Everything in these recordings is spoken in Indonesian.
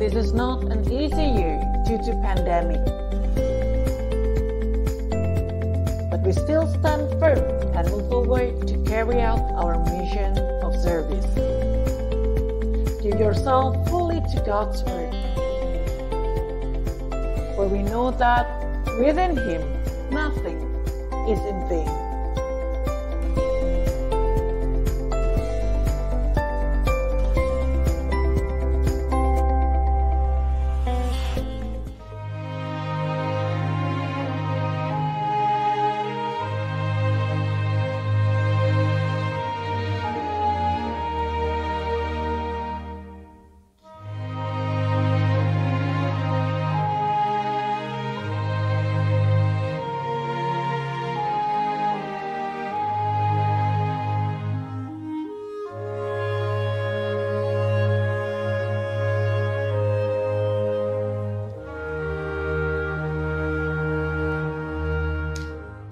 This is not an easy year due to pandemic. But we still stand firm and move forward to carry out our mission of service. Give yourself fully to God's word. For we know that within Him nothing is in vain.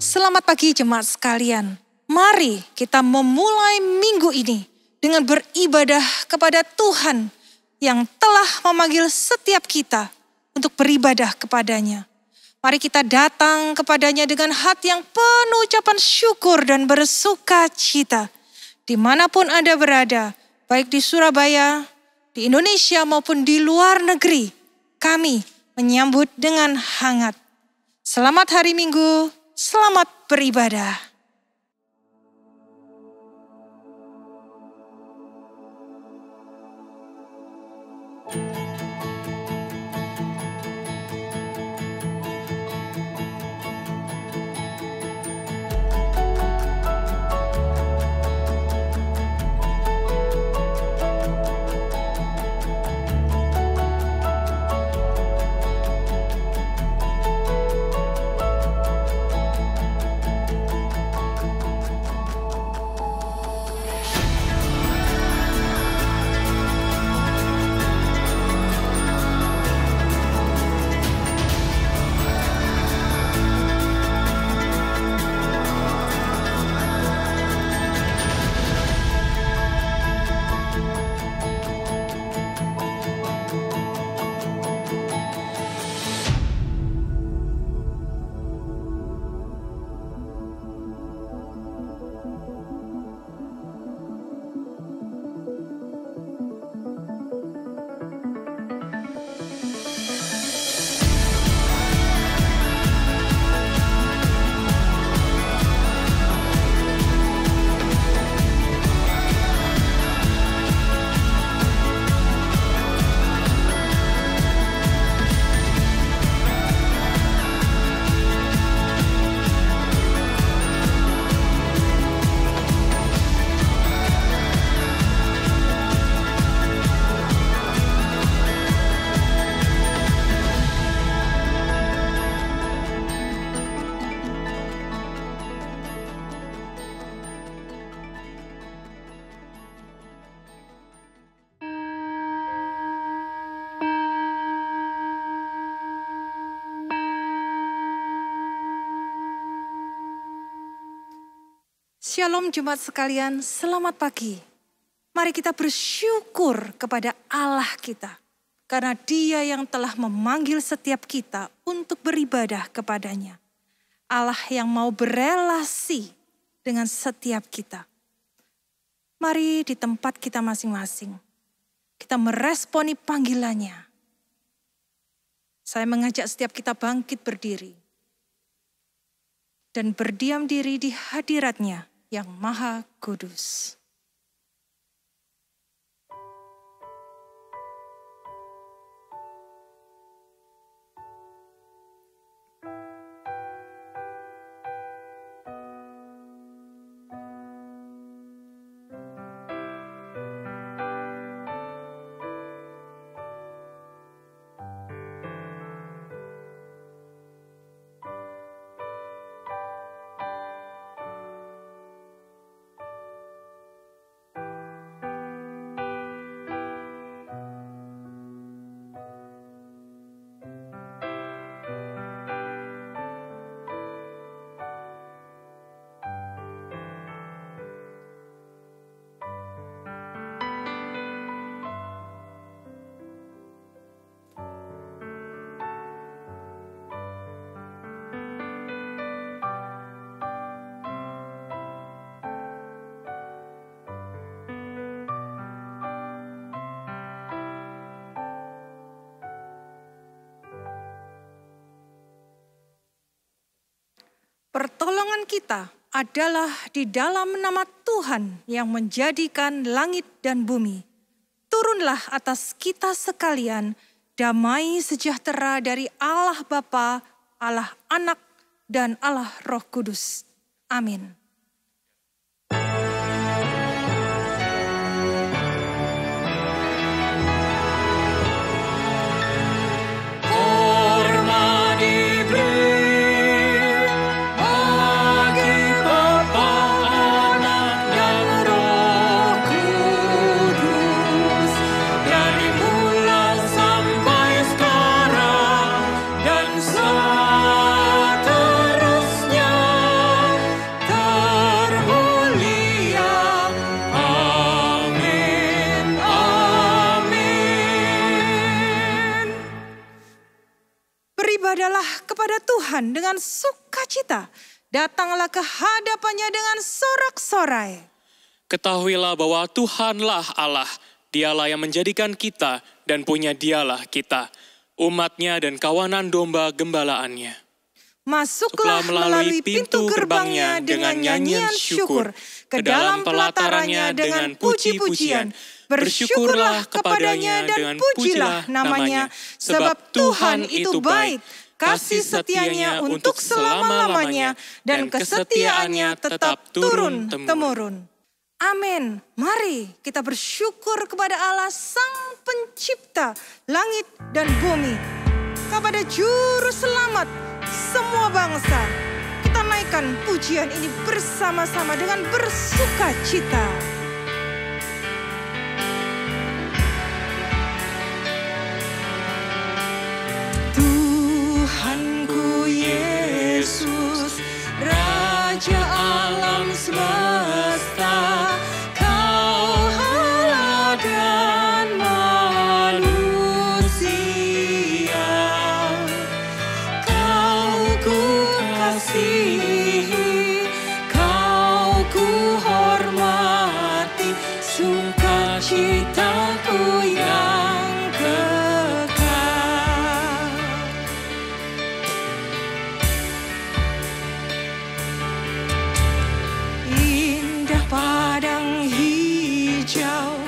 Selamat pagi jemaat sekalian. Mari kita memulai minggu ini dengan beribadah kepada Tuhan yang telah memanggil setiap kita untuk beribadah kepadanya. Mari kita datang kepadanya dengan hati yang penuh ucapan syukur dan bersuka cita. Dimanapun Anda berada, baik di Surabaya, di Indonesia maupun di luar negeri, kami menyambut dengan hangat. Selamat hari Minggu. Selamat beribadah. Shalom jemaat sekalian, selamat pagi. Mari kita bersyukur kepada Allah kita. Karena Dia yang telah memanggil setiap kita untuk beribadah kepadanya. Allah yang mau berelasi dengan setiap kita. Mari di tempat kita masing-masing, kita meresponi panggilannya. Saya mengajak setiap kita bangkit berdiri. Dan berdiam diri di hadirat-Nya yang Maha Kudus. firman kita adalah di dalam nama Tuhan yang menjadikan langit dan bumi. Turunlah atas kita sekalian damai sejahtera dari Allah Bapa, Allah Anak, dan Allah Roh Kudus. Amin. Beribadalah kepada Tuhan dengan sukacita. Datanglah ke hadapannya dengan sorak-sorai. Ketahuilah bahwa Tuhanlah Allah. Dialah yang menjadikan kita dan punya dialah kita, umatnya dan kawanan domba gembalaannya. Masuklah melalui pintu gerbangnya dengan nyanyian syukur, ke dalam pelatarannya dengan puji-pujian. Bersyukurlah kepadanya dan pujilah namanya, sebab Tuhan itu baik, kasih setianya untuk selama-lamanya, dan kesetiaannya tetap turun-temurun. Amin. Mari kita bersyukur kepada Allah Sang Pencipta langit dan bumi, kepada Juru Selamat semua bangsa. Kita naikkan pujian ini bersama-sama dengan bersuka cita. Tuhanku Yesus, Raja alam semesta, Kau Allah dan manusia. Kau ku kasihi, Kau ku hormati, sukacitaku yang kekal. Indah padang hijau,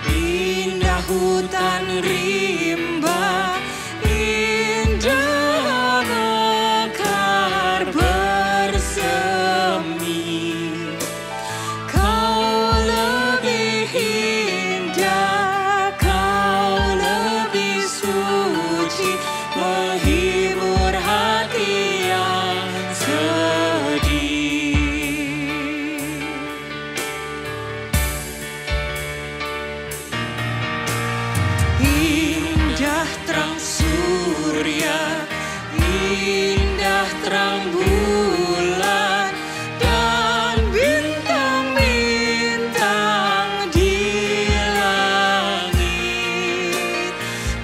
indah hutan rimba, indah mekar bersemi. Kau lebih indah, Kau lebih suci, menghibur hati yang sedih. Indah terang surya, indah terang bulan, dan bintang-bintang di langit.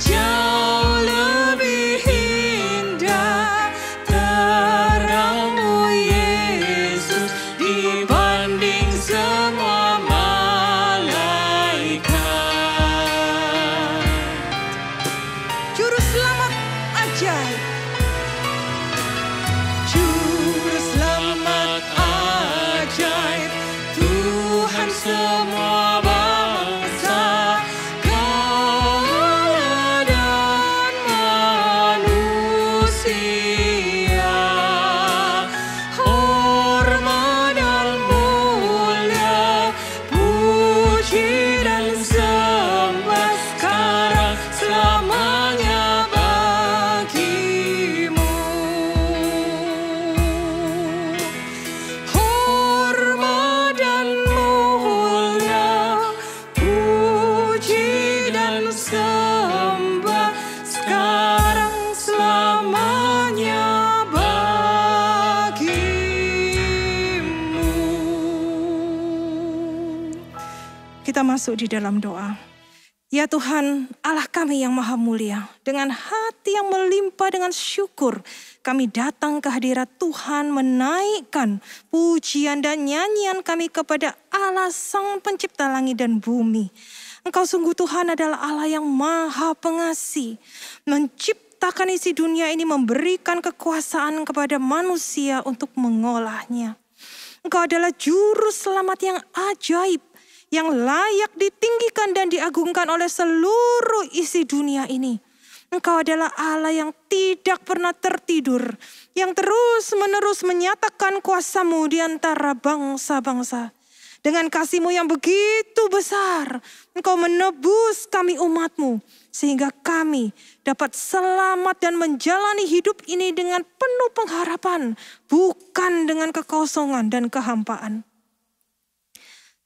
Jauh lebih indah terangmu Yesus dibanding semua malaikat. Juru Selamat ajaib, Juru Selamat ajaib, Tuhan semua bangsa, Kau Allah dan manusia. Hormat dan mulia, puji dan sembah sekarang selamanya bagimu. Hormat dan mulia, puji dan sembah sekarang selamanya bagimu. Kita masuk di dalam doa. Ya Tuhan, Allah kami yang maha mulia, dengan hati yang melimpah dengan syukur, kami datang ke hadirat Tuhan menaikkan pujian dan nyanyian kami kepada Allah Sang Pencipta langit dan bumi. Engkau sungguh Tuhan adalah Allah yang maha pengasih, menciptakan menciptakan isi dunia ini, memberikan kekuasaan kepada manusia untuk mengolahnya. Engkau adalah juru selamat yang ajaib, yang layak ditinggikan dan diagungkan oleh seluruh isi dunia ini. Engkau adalah Allah yang tidak pernah tertidur, yang terus-menerus menyatakan kuasa-Mu di antara bangsa-bangsa. Dengan kasih-Mu yang begitu besar, Engkau menebus kami umat-Mu, sehingga kami dapat selamat dan menjalani hidup ini dengan penuh pengharapan, bukan dengan kekosongan dan kehampaan.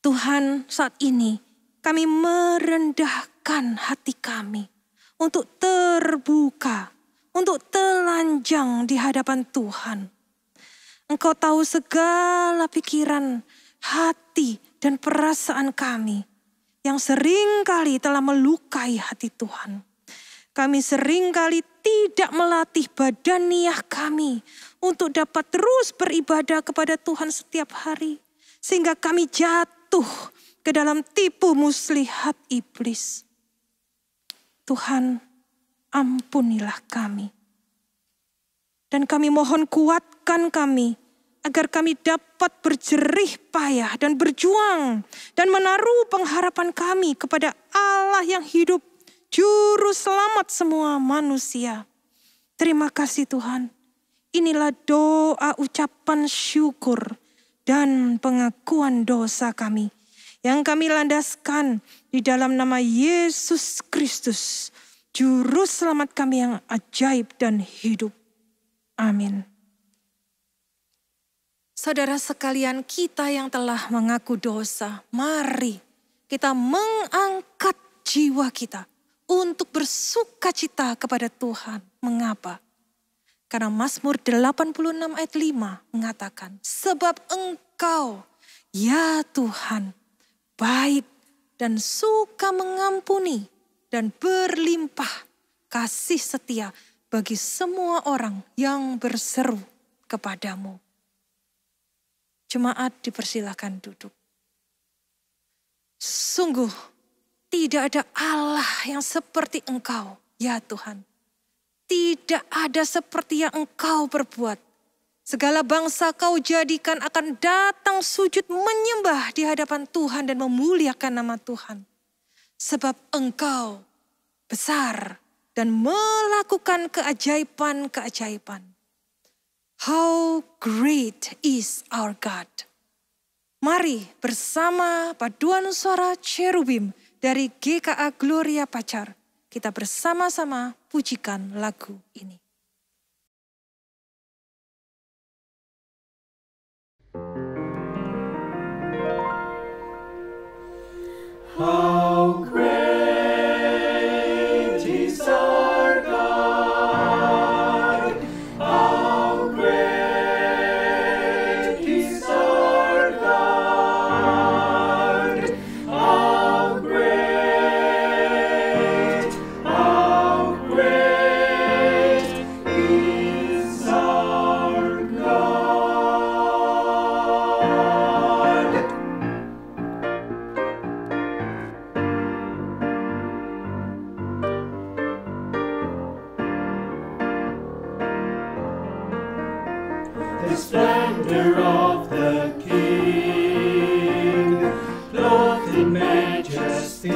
Tuhan, saat ini kami merendahkan hati kami untuk terbuka, untuk telanjang di hadapan Tuhan. Engkau tahu segala pikiran, hati, dan perasaan kami yang seringkali telah melukai hati Tuhan. Kami seringkali tidak melatih badaniah kami untuk dapat terus beribadah kepada Tuhan setiap hari, sehingga kami jatuh ke dalam tipu muslihat iblis. Tuhan, ampunilah kami. Dan kami mohon kuatkan kami, agar kami dapat berjerih payah dan berjuang dan menaruh pengharapan kami kepada Allah yang hidup, juru selamat semua manusia. Terima kasih Tuhan. Inilah doa ucapan syukur dan pengakuan dosa kami yang kami landaskan di dalam nama Yesus Kristus, juru selamat kami yang ajaib dan hidup. Amin. Saudara sekalian, kita yang telah mengaku dosa, mari kita mengangkat jiwa kita untuk bersukacita kepada Tuhan. Mengapa? Karena Mazmur 86 ayat 5 mengatakan, sebab Engkau, ya Tuhan, baik dan suka mengampuni dan berlimpah kasih setia bagi semua orang yang berseru kepadamu. Jemaat dipersilakan duduk. Sungguh tidak ada Allah yang seperti Engkau, ya Tuhan. Tidak ada seperti yang Engkau perbuat. Segala bangsa Kau jadikan akan datang sujud menyembah di hadapan Tuhan dan memuliakan nama Tuhan. Sebab Engkau besar dan melakukan keajaiban-keajaiban. How great is our God. Mari bersama paduan suara cherubim dari GKA Gloria Pacar, kita bersama-sama pujikan lagu ini. How great is our God. How great is our God. How great is our God. The splendor of the King, clothed in majesty.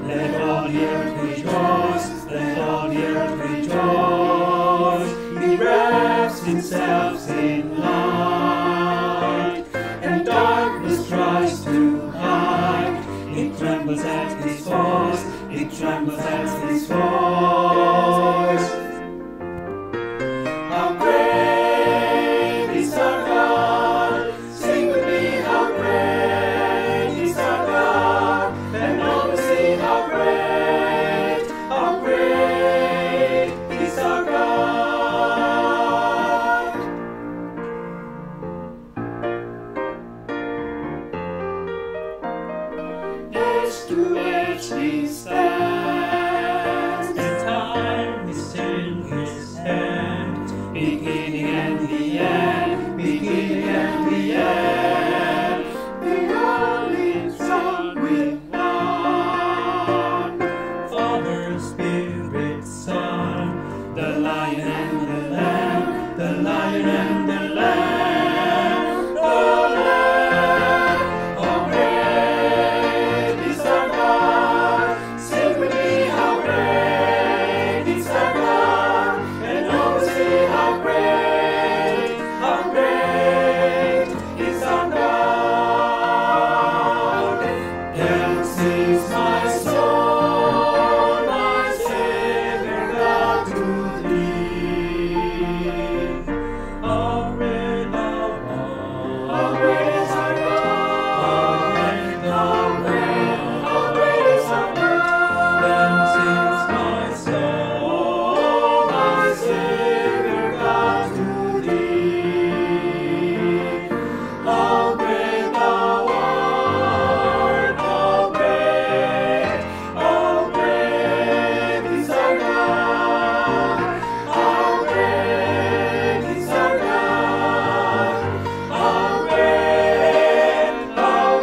Let all the earth rejoice, let all the earth rejoice. He wraps himself in light, and darkness tries to hide. It trembles at his voice, it trembles at his voice. How great is our God. Sing with me, how great is our God. And all will see how great is our God. Edge to edge. The lion and the lamb, the lion and the lamb, the lamb. How great is our God! Sing with me, how great is our God! And all say how great is our God! Then sings my soul, my Savior God to thee. How great thou art! How great is our God! How great is our God! Then sings my soul, my Savior God to thee. How great thou art! How great is our God! How great is our God! How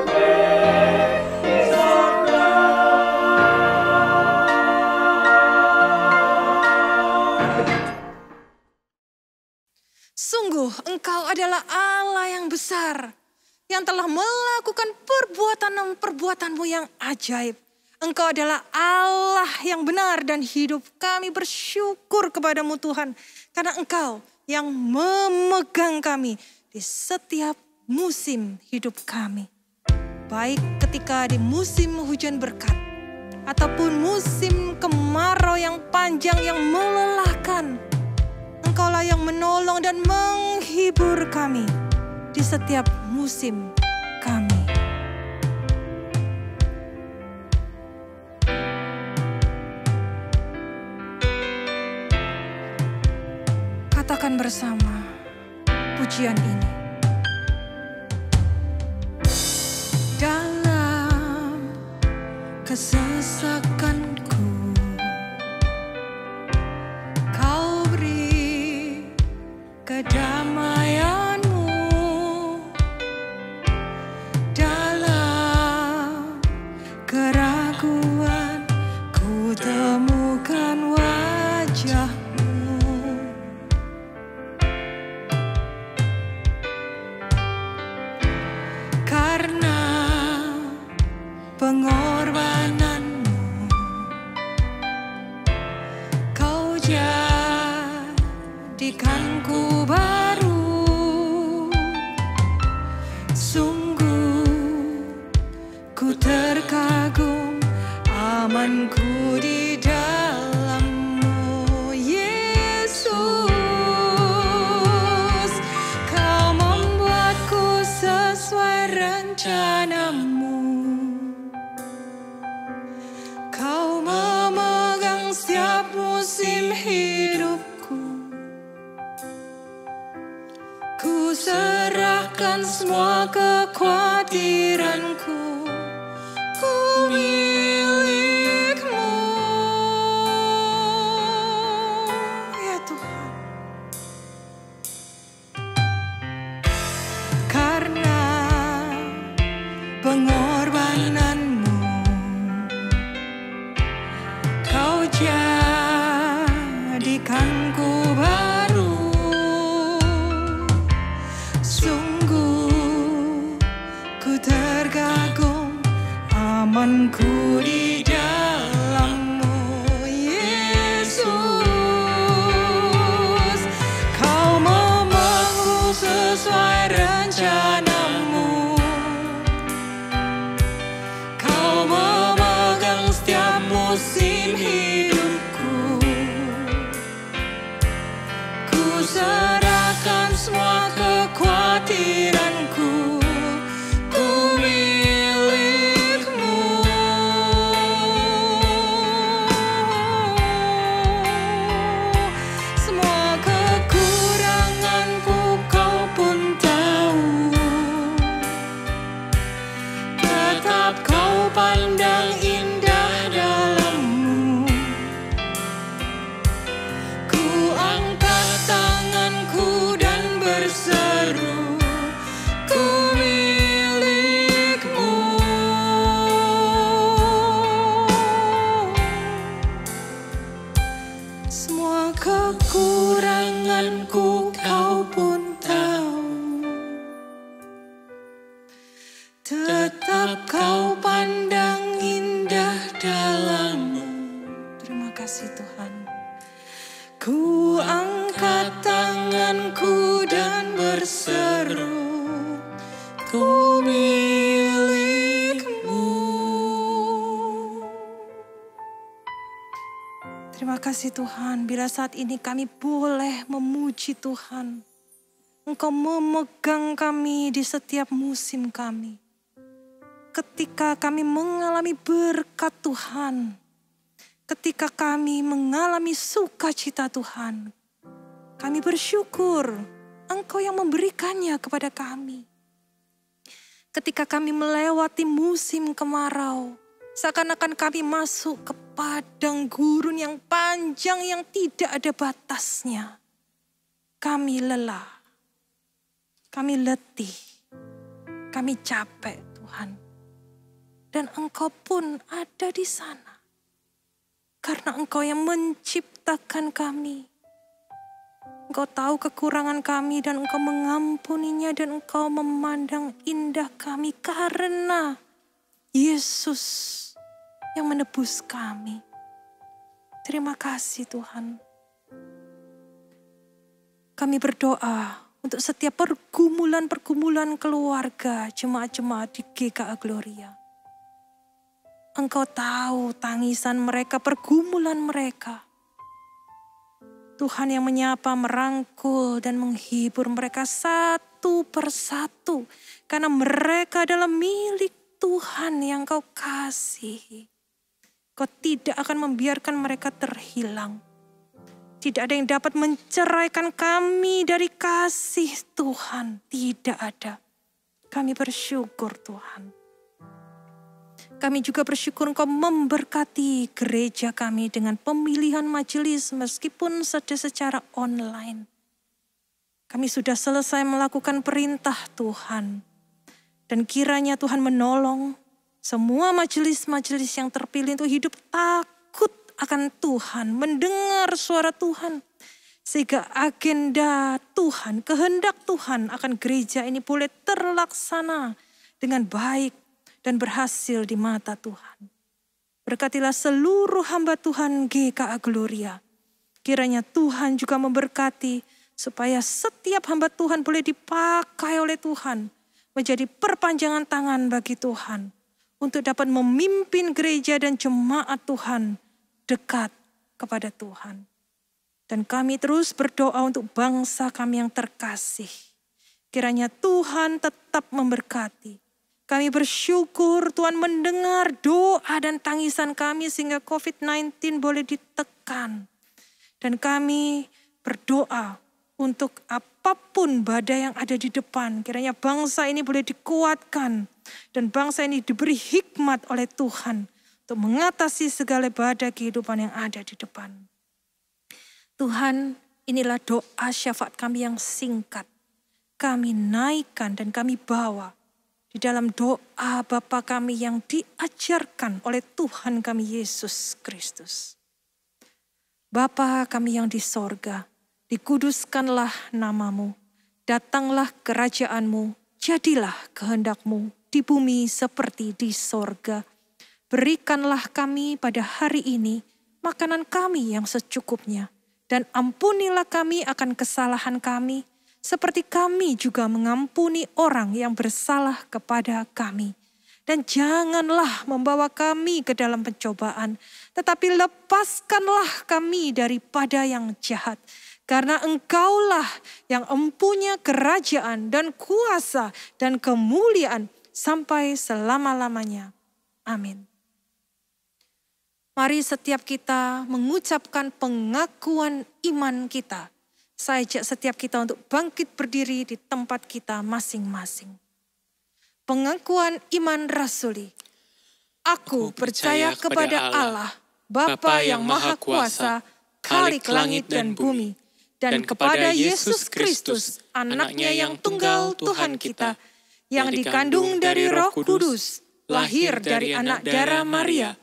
great is our God! Sungguh Engkau adalah Allah yang besar, yang telah melakukan perbuatan-perbuatan-Mu yang ajaib. Engkau adalah Allah yang benar dan hidup kami bersyukur kepadamu Tuhan. Karena Engkau yang memegang kami di setiap musim hidup kami. Baik ketika di musim hujan berkat, ataupun musim kemarau yang panjang yang melelahkan. Engkaulah yang menolong dan menghibur kami di setiap musim kami. Katakan bersama pujian ini. Dalam kesesakanku, Kau beri kedamaian-Mu. Dalam keraguan, ku temukan wajah-Mu. Karena pengorbanan-Mu, Kau jadikanku baru. Sungguh ku terkagum, amanku di dalam-Mu, Yesus. Kau membuatku sesuai rencana-Mu. Kau memegang setiap musim hidupku. Ku serahkan semua kekhawatiranku. Ku milik-Mu, ya Tuhan. Karena pengorbanan-Mu, Kau jadikanku baru. Sungguh ku terkagum, amanku di dalam-Mu, Yesus. Kau memangku sesuai rencana-Mu. Kau memegang setiap musim hidupku. Ku serahkan semua kekhawatiranku. Ku milik-Mu. Semua kekuranganku Kau pun tahu. Semua kekuranganku Kau pun tahu. Tetap Kau pandang indah dalammu. Terima kasih Tuhan. Ku angkat tanganku dan berseru, Ku milik-Mu. Terima kasih Tuhan, bila saat ini kami boleh memuji Tuhan. Engkau memegang kami di setiap musim kami. Ketika kami mengalami berkat Tuhan, ketika kami mengalami sukacita Tuhan, kami bersyukur Engkau yang memberikannya kepada kami. Ketika kami melewati musim kemarau, seakan-akan kami masuk ke padang gurun yang panjang yang tidak ada batasnya. Kami lelah, kami letih, kami capek Tuhan. Dan Engkau pun ada di sana. Karena Engkau yang menciptakan kami. Engkau tahu kekurangan kami dan Engkau mengampuninya dan Engkau memandang indah kami karena Yesus yang menebus kami. Terima kasih Tuhan. Kami berdoa untuk setiap pergumulan-pergumulan keluarga jemaat-jemaat di GKA Gloria. Engkau tahu tangisan mereka, pergumulan mereka. Tuhan yang menyapa, merangkul dan menghibur mereka satu persatu. Karena mereka adalah milik Tuhan yang Kau kasihi. Kau tidak akan membiarkan mereka terhilang. Tidak ada yang dapat menceraikan kami dari kasih Tuhan. Tidak ada. Kami bersyukur Tuhan. Kami juga bersyukur Engkau memberkati gereja kami dengan pemilihan majelis meskipun secara online. Kami sudah selesai melakukan perintah Tuhan. Dan kiranya Tuhan menolong semua majelis-majelis yang terpilih untuk hidup takut akan Tuhan, mendengar suara Tuhan. Sehingga agenda Tuhan, kehendak Tuhan akan gereja ini boleh terlaksana dengan baik dan berhasil di mata Tuhan. Berkatilah seluruh hamba Tuhan GKA Gloria. Kiranya Tuhan juga memberkati supaya setiap hamba Tuhan boleh dipakai oleh Tuhan. Menjadi perpanjangan tangan bagi Tuhan. Untuk dapat memimpin gereja dan jemaat Tuhan dekat kepada Tuhan. Dan kami terus berdoa untuk bangsa kami yang terkasih. Kiranya Tuhan tetap memberkati. Kami bersyukur Tuhan mendengar doa dan tangisan kami sehingga COVID-19 boleh ditekan. Dan kami berdoa untuk apapun badai yang ada di depan. Kiranya bangsa ini boleh dikuatkan. Dan bangsa ini diberi hikmat oleh Tuhan. Untuk mengatasi segala badai kehidupan yang ada di depan. Tuhan, inilah doa syafaat kami yang singkat. Kami naikkan dan kami bawa. Di dalam doa Bapa kami yang diajarkan oleh Tuhan kami Yesus Kristus. Bapa kami yang di sorga, dikuduskanlah namamu, datanglah kerajaan-Mu, jadilah kehendak-Mu di bumi seperti di sorga. Berikanlah kami pada hari ini makanan kami yang secukupnya, dan ampunilah kami akan kesalahan kami, seperti kami juga mengampuni orang yang bersalah kepada kami. Dan janganlah membawa kami ke dalam pencobaan, tetapi lepaskanlah kami daripada yang jahat. Karena Engkaulah yang empunya kerajaan dan kuasa dan kemuliaan sampai selama-lamanya. Amin. Mari setiap kita mengucapkan pengakuan iman kita. Saya ajak setiap kita untuk bangkit berdiri di tempat kita masing-masing. Pengakuan iman rasuli. Aku percaya kepada Allah, Bapa yang Maha Kuasa, Khalik langit dan bumi, dan kepada Yesus Kristus, anaknya yang tunggal Tuhan kita, yang dikandung dari Roh Kudus, lahir dari anak darah Maria,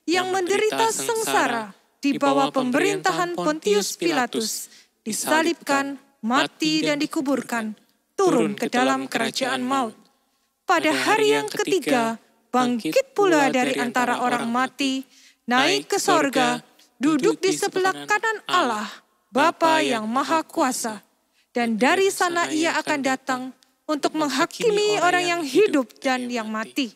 yang menderita sengsara, di bawah pemerintahan Pontius Pilatus, disalibkan, mati dan dikuburkan, turun ke dalam kerajaan maut. Pada hari yang ketiga, bangkit pula dari antara orang mati, naik ke sorga, duduk di sebelah kanan Allah, Bapa yang Maha Kuasa. Dan dari sana ia akan datang untuk menghakimi orang yang hidup dan yang mati.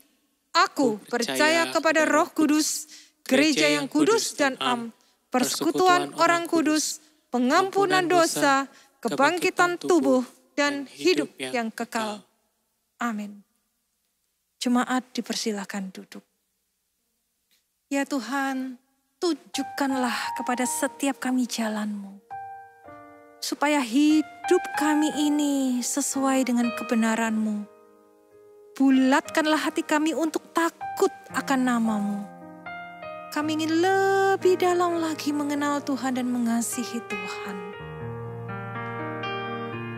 Aku percaya kepada Roh Kudus, gereja yang kudus dan am, persekutuan orang kudus, pengampunan dosa, kebangkitan tubuh, dan hidup yang kekal. Amin. Jemaat dipersilakan duduk. Ya Tuhan, tunjukkanlah kepada setiap kami jalan-Mu, supaya hidup kami ini sesuai dengan kebenaran-Mu. Bulatkanlah hati kami untuk takut akan nama-Mu. Kami ingin lebih dalam lagi mengenal Tuhan dan mengasihi Tuhan.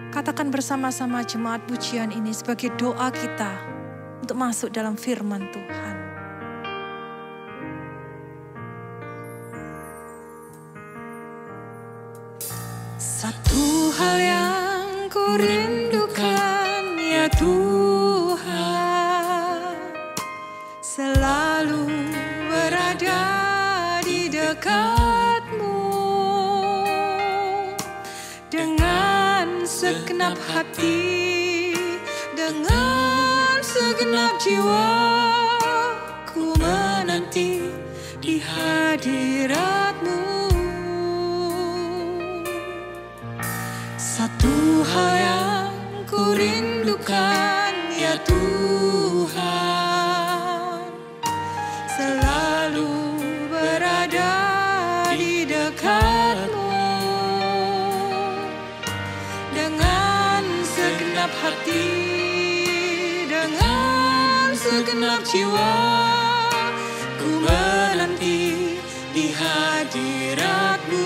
Katakan bersama-sama jemaat pujian ini sebagai doa kita untuk masuk dalam firman Tuhan. Satu hal yang ku rindukan ya Tuhan, selalu berada di dekat-Mu dengan segenap hati, dengan segenap jiwa, ku menanti di hadirat-Mu. Satu hal yang ku rindukan ya Tuhan, selalu berada di dekat-Mu dengan segenap hati, dengan segenap jiwa, ku menanti di hadirat-Mu.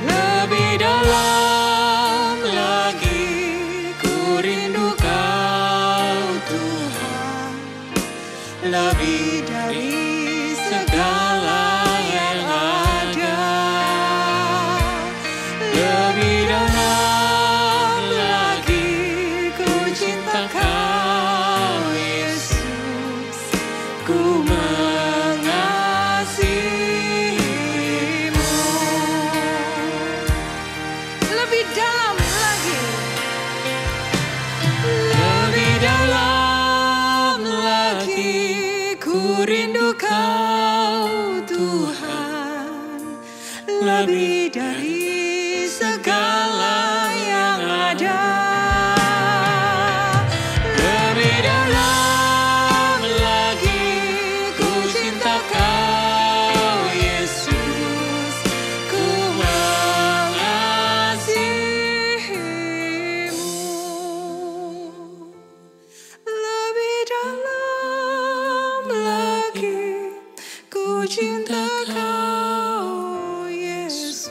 Lebih dalam lagi ku rindu Kau Tuhan, lebih dari segala yang ada. Lebih dalam lagi ku cinta Kau Yesus, ku mengasihi-Mu. Lebih dalam lagi, lebih dalam lagi ku rindu Kau Tuhan, lebih dari segala yang ada. Lebih dalam lagi ku cinta Kau Yesus, ku mengasihi-Mu. Lebih dalam lagi ku cinta Kau Yesus,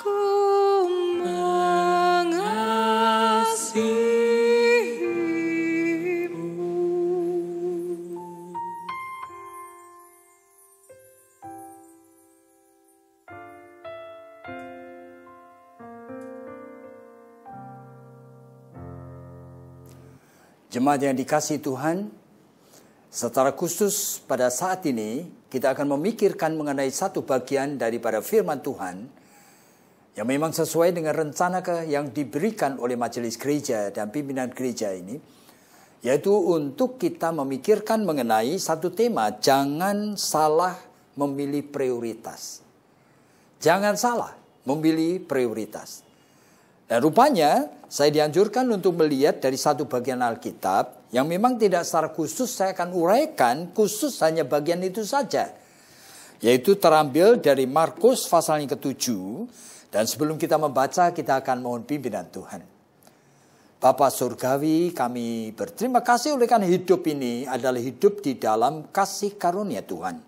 ku mengasihi-Mu. Jemaat yang dikasihi Tuhan, secara khusus pada saat ini kita akan memikirkan mengenai satu bagian daripada firman Tuhan yang memang sesuai dengan rencana yang diberikan oleh majelis gereja dan pimpinan gereja ini, yaitu untuk kita memikirkan mengenai satu tema, jangan salah memilih prioritas. Jangan salah memilih prioritas. Dan rupanya saya dianjurkan untuk melihat dari satu bagian Alkitab yang memang tidak secara khusus saya akan uraikan khusus hanya bagian itu saja. Yaitu terambil dari Markus pasal yang ke-7. Dan sebelum kita membaca kita akan mohon pimpinan Tuhan. Bapa Surgawi, kami berterima kasih oleh karena hidup ini adalah hidup di dalam kasih karunia Tuhan.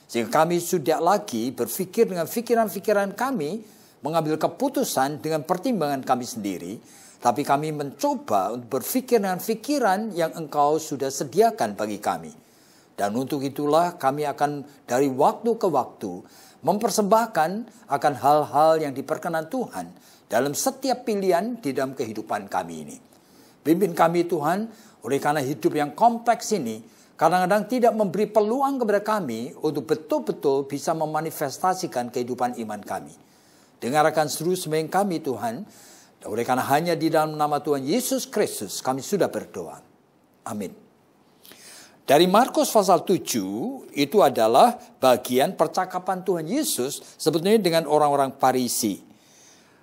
Sehingga kami sudah lagi berpikir dengan pikiran-pikiran kami, mengambil keputusan dengan pertimbangan kami sendiri, tapi kami mencoba untuk berpikir dengan pikiran yang Engkau sudah sediakan bagi kami. Dan untuk itulah kami akan dari waktu ke waktu mempersembahkan akan hal-hal yang diperkenan Tuhan dalam setiap pilihan di dalam kehidupan kami ini. Pimpin kami Tuhan, oleh karena hidup yang kompleks ini, kadang-kadang tidak memberi peluang kepada kami untuk betul-betul bisa memanifestasikan kehidupan iman kami. Dengarkan seru sembahyang kami Tuhan, oleh karena hanya di dalam nama Tuhan Yesus Kristus kami sudah berdoa. Amin. Dari Markus pasal 7 itu adalah bagian percakapan Tuhan Yesus sebetulnya dengan orang-orang Farisi.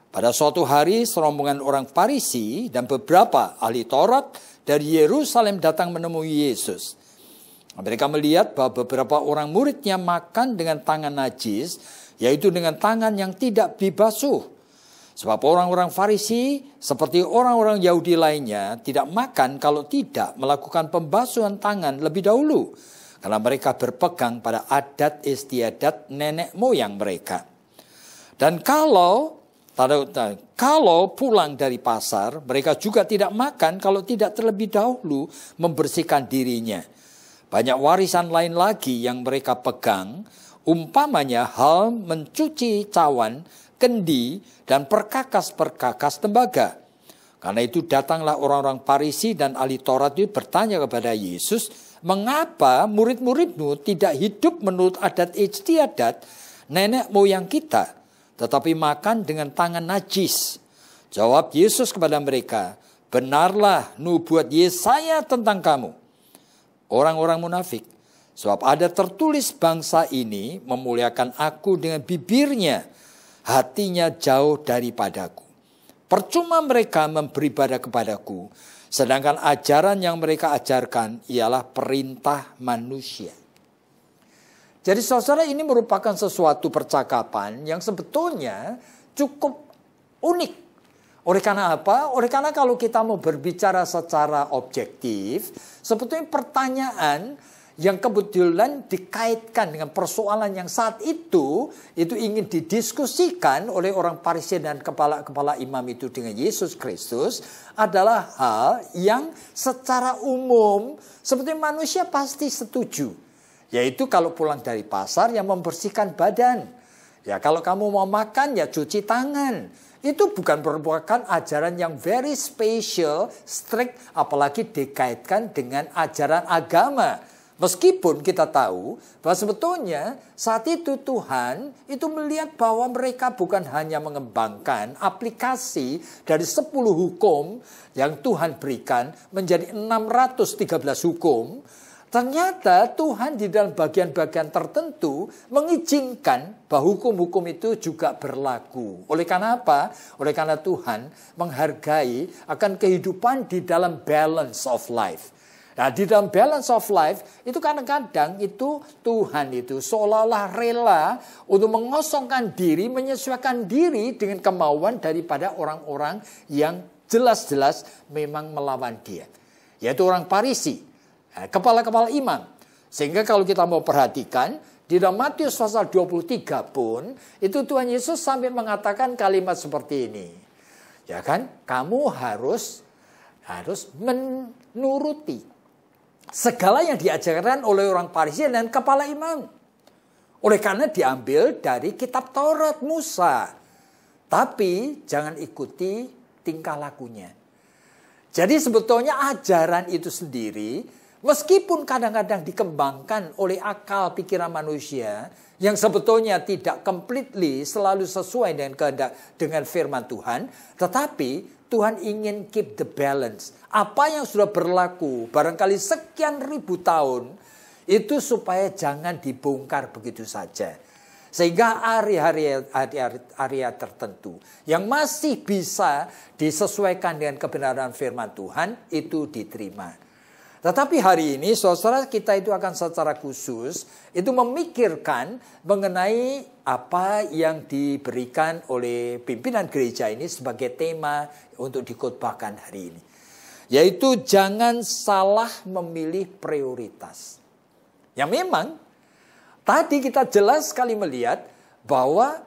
Pada suatu hari serombongan orang Farisi dan beberapa ahli Taurat dari Yerusalem datang menemui Yesus. Mereka melihat bahwa beberapa orang muridnya makan dengan tangan najis, yaitu dengan tangan yang tidak dibasuh. Sebab orang-orang Farisi seperti orang-orang Yahudi lainnya tidak makan kalau tidak melakukan pembasuhan tangan lebih dahulu. Karena mereka berpegang pada adat istiadat nenek moyang mereka. Dan kalau pulang dari pasar, mereka juga tidak makan kalau tidak terlebih dahulu membersihkan dirinya. Banyak warisan lain lagi yang mereka pegang, umpamanya hal mencuci cawan, kendi, dan perkakas-perkakas tembaga. Karena itu datanglah orang-orang Farisi dan ahli Taurat itu bertanya kepada Yesus, mengapa murid-muridmu tidak hidup menurut adat istiadat nenek moyang kita, tetapi makan dengan tangan najis? Jawab Yesus kepada mereka, benarlah nubuat Yesaya tentang kamu, orang-orang munafik. Sebab ada tertulis bangsa ini memuliakan aku dengan bibirnya, hatinya jauh daripadaku. Percuma mereka beribadah kepadaku, sedangkan ajaran yang mereka ajarkan ialah perintah manusia. Jadi saudara, ini merupakan sesuatu percakapan yang sebetulnya cukup unik. Oleh karena apa? Oleh karena kalau kita mau berbicara secara objektif, sebetulnya pertanyaan yang kebetulan dikaitkan dengan persoalan yang saat itu ingin didiskusikan oleh orang Farisi dan kepala-kepala imam itu dengan Yesus Kristus adalah hal yang secara umum sebetulnya manusia pasti setuju. Yaitu kalau pulang dari pasar ya membersihkan badan. Ya kalau kamu mau makan ya cuci tangan. Itu bukan merupakan ajaran yang very special, strict, apalagi dikaitkan dengan ajaran agama. Meskipun kita tahu bahwa sebetulnya saat itu Tuhan itu melihat bahwa mereka bukan hanya mengembangkan aplikasi dari 10 hukum yang Tuhan berikan menjadi 613 hukum. Ternyata Tuhan di dalam bagian-bagian tertentu mengizinkan bahwa hukum-hukum itu juga berlaku. Oleh karena apa? Oleh karena Tuhan menghargai akan kehidupan di dalam balance of life. Nah, di dalam balance of life itu kadang-kadang itu Tuhan itu seolah-olah rela untuk mengosongkan diri, menyesuaikan diri dengan kemauan daripada orang-orang yang jelas-jelas memang melawan dia. Yaitu orang Farisi, kepala-kepala imam. Sehingga kalau kita mau perhatikan, di dalam Matius pasal 23 pun, itu Tuhan Yesus sampai mengatakan kalimat seperti ini. Ya kan, kamu harus menuruti segala yang diajarkan oleh orang Farisi dan kepala imam. Oleh karena diambil dari kitab Taurat Musa. Tapi jangan ikuti tingkah lakunya. Jadi sebetulnya ajaran itu sendiri, meskipun kadang-kadang dikembangkan oleh akal pikiran manusia, yang sebetulnya tidak completely selalu sesuai dengan kehendak dengan firman Tuhan, tetapi Tuhan ingin keep the balance. Apa yang sudah berlaku barangkali sekian ribu tahun itu supaya jangan dibongkar begitu saja. Sehingga area tertentu yang masih bisa disesuaikan dengan kebenaran firman Tuhan itu diterima. Tetapi hari ini saudara kita itu akan secara khusus itu memikirkan mengenai apa yang diberikan oleh pimpinan gereja ini sebagai tema untuk dikhotbahkan hari ini. Yaitu jangan salah memilih prioritas. Yang memang tadi kita jelas sekali melihat bahwa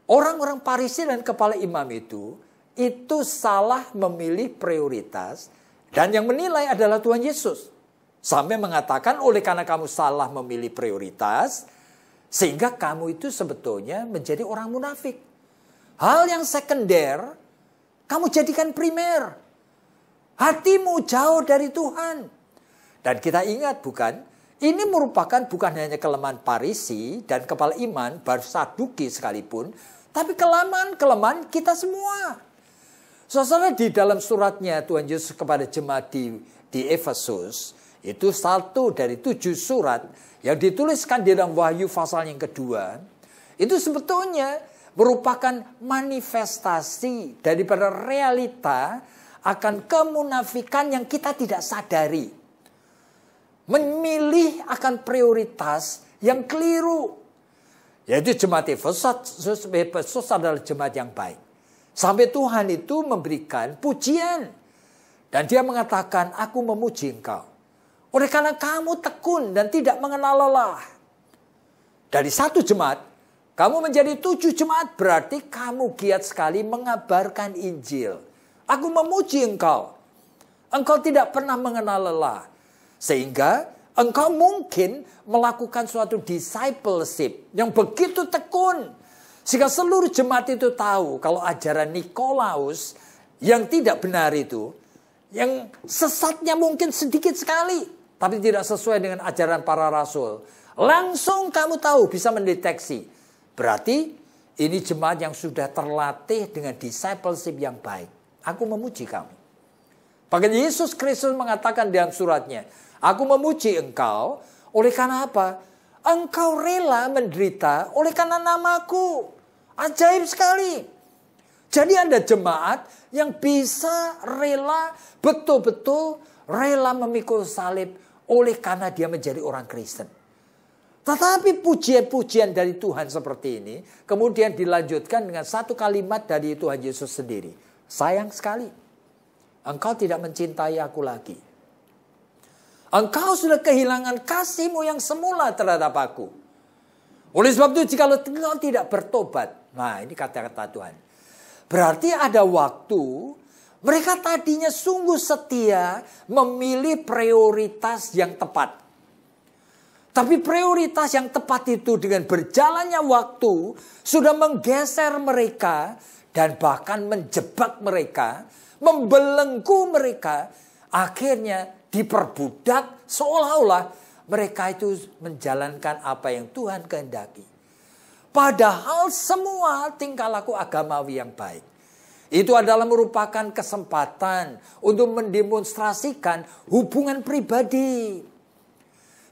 orang-orang Farisi dan kepala imam itu salah memilih prioritas. Dan yang menilai adalah Tuhan Yesus. Sampai mengatakan oleh karena kamu salah memilih prioritas, sehingga kamu itu sebetulnya menjadi orang munafik. Hal yang sekunder, kamu jadikan primer. Hatimu jauh dari Tuhan. Dan kita ingat bukan, ini merupakan bukan hanya kelemahan Farisi dan kepala iman, baru Saduki sekalipun, tapi kelemahan kita semua. Saudara, di dalam suratnya Tuhan Yesus kepada jemaat di Efesus, itu 1 dari 7 surat yang dituliskan di dalam Wahyu pasal yang kedua, itu sebetulnya merupakan manifestasi daripada realita akan kemunafikan yang kita tidak sadari. Memilih akan prioritas yang keliru. Yaitu jemaat Efesus adalah jemaat yang baik. Sampai Tuhan itu memberikan pujian. Dan dia mengatakan, aku memuji engkau. Oleh karena kamu tekun dan tidak mengenal lelah. Dari 1 jemaat, kamu menjadi 7 jemaat. Berarti kamu giat sekali mengabarkan Injil. Aku memuji engkau. Engkau tidak pernah mengenal lelah. Sehingga engkau mungkin melakukan suatu discipleship yang begitu tekun. Sehingga seluruh jemaat itu tahu kalau ajaran Nikolaus yang tidak benar itu, yang sesatnya mungkin sedikit sekali, tapi tidak sesuai dengan ajaran para rasul. Langsung kamu tahu, bisa mendeteksi. Berarti ini jemaat yang sudah terlatih dengan discipleship yang baik. Aku memuji kamu. Bahkan Yesus Kristus mengatakan dalam suratnya, aku memuji engkau oleh karena apa? Engkau rela menderita oleh karena namaku. Ajaib sekali. Jadi ada jemaat yang bisa rela, betul-betul rela memikul salib oleh karena dia menjadi orang Kristen. Tetapi pujian-pujian dari Tuhan seperti ini kemudian dilanjutkan dengan satu kalimat dari Tuhan Yesus sendiri. Sayang sekali, engkau tidak mencintai aku lagi. Engkau sudah kehilangan kasihmu yang semula terhadap aku. Oleh sebab itu jika engkau tidak bertobat. Nah, ini kata-kata Tuhan. Berarti ada waktu mereka tadinya sungguh setia memilih prioritas yang tepat. Tapi prioritas yang tepat itu dengan berjalannya waktu sudah menggeser mereka dan bahkan menjebak mereka, membelenggu mereka, akhirnya diperbudak seolah-olah mereka itu menjalankan apa yang Tuhan kehendaki. Padahal semua tingkah laku agamawi yang baik itu adalah merupakan kesempatan untuk mendemonstrasikan hubungan pribadi.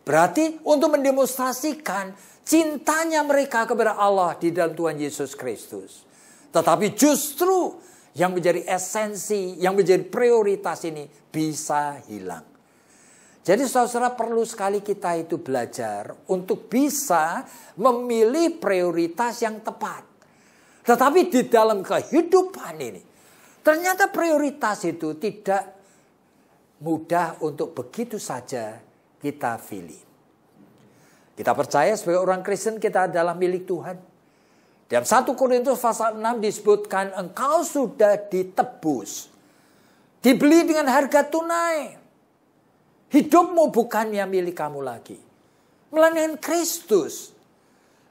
Berarti untuk mendemonstrasikan cintanya mereka kepada Allah di dalam Tuhan Yesus Kristus. Tetapi justru yang menjadi esensi, yang menjadi prioritas ini bisa hilang. Jadi saudara perlu sekali kita itu belajar untuk bisa memilih prioritas yang tepat. Tetapi di dalam kehidupan ini, ternyata prioritas itu tidak mudah untuk begitu saja kita pilih. Kita percaya sebagai orang Kristen kita adalah milik Tuhan. Dalam 1 Korintus pasal 6 disebutkan engkau sudah ditebus. Dibeli dengan harga tunai. Hidupmu bukannya milik kamu lagi, melainkan Kristus.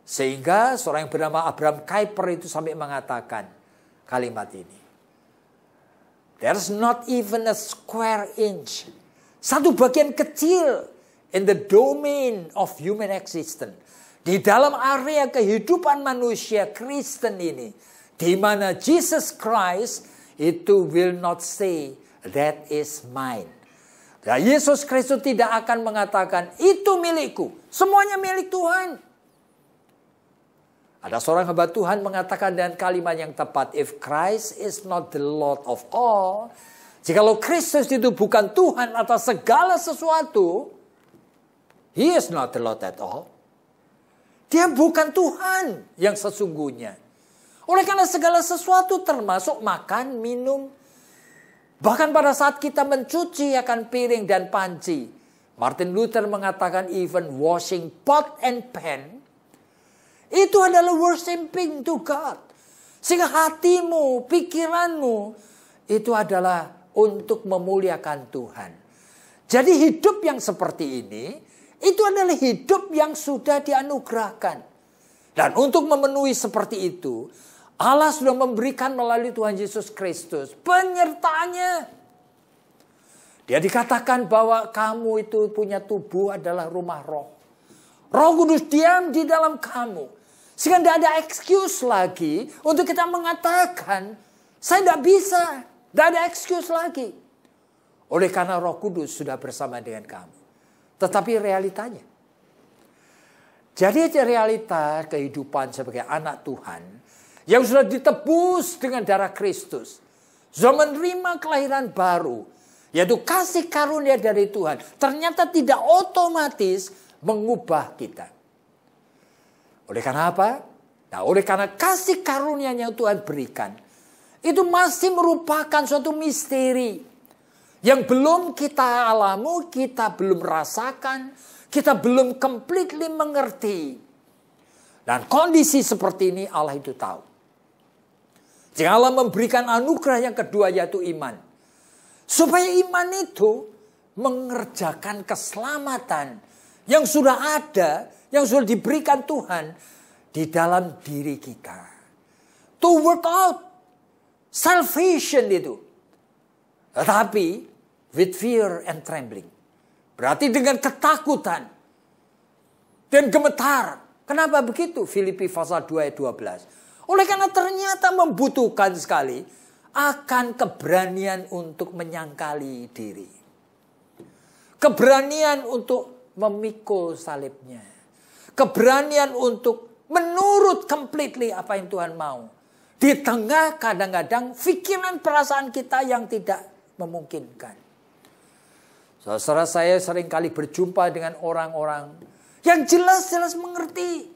Sehingga seorang yang bernama Abraham Kuyper itu sampai mengatakan kalimat ini. There's not even a square inch. Satu bagian kecil in the domain of human existence. Di dalam area kehidupan manusia Kristen ini. Di mana Jesus Christ itu will not say that is mine. Ya, Yesus Kristus tidak akan mengatakan, itu milikku. Semuanya milik Tuhan. Ada seorang hamba Tuhan mengatakan dengan kalimat yang tepat, if Christ is not the Lord of all, jikalau Kristus itu bukan Tuhan atas segala sesuatu, He is not the Lord at all. Dia bukan Tuhan yang sesungguhnya. Oleh karena segala sesuatu termasuk makan, minum, bahkan pada saat kita mencuci akan piring dan panci. Martin Luther mengatakan even washing pot and pan. Itu adalah worshiping to God. Sehingga hatimu, pikiranmu itu adalah untuk memuliakan Tuhan. Jadi hidup yang seperti ini, itu adalah hidup yang sudah dianugerahkan. Dan untuk memenuhi seperti itu, Allah sudah memberikan melalui Tuhan Yesus Kristus penyertaannya. Dia dikatakan bahwa kamu itu punya tubuh adalah rumah roh. Roh Kudus diam di dalam kamu. Sehingga tidak ada excuse lagi untuk kita mengatakan, saya tidak bisa. Tidak ada excuse lagi. Oleh karena Roh Kudus sudah bersama dengan kamu. Tetapi realitanya. Jadi realita kehidupan sebagai anak Tuhan. Yang sudah ditebus dengan darah Kristus. Sudah menerima kelahiran baru. Yaitu kasih karunia dari Tuhan. Ternyata tidak otomatis mengubah kita. Oleh karena apa? Nah, oleh karena kasih karunia yang Tuhan berikan. Itu masih merupakan suatu misteri. Yang belum kita alami, kita belum rasakan. Kita belum completely mengerti. Dan kondisi seperti ini Allah itu tahu. Jika Allah memberikan anugerah yang kedua yaitu iman. Supaya iman itu mengerjakan keselamatan yang sudah ada, yang sudah diberikan Tuhan di dalam diri kita. To work out salvation itu. Tetapi with fear and trembling. Berarti dengan ketakutan dan gemetar. Kenapa begitu? Filipi pasal 2 ayat 12. Oleh karena ternyata membutuhkan sekali akan keberanian untuk menyangkali diri. Keberanian untuk memikul salibnya. Keberanian untuk menurut completely apa yang Tuhan mau. Di tengah kadang-kadang pikiran perasaan kita yang tidak memungkinkan. Saudara saya seringkali berjumpa dengan orang-orang yang jelas-jelas mengerti.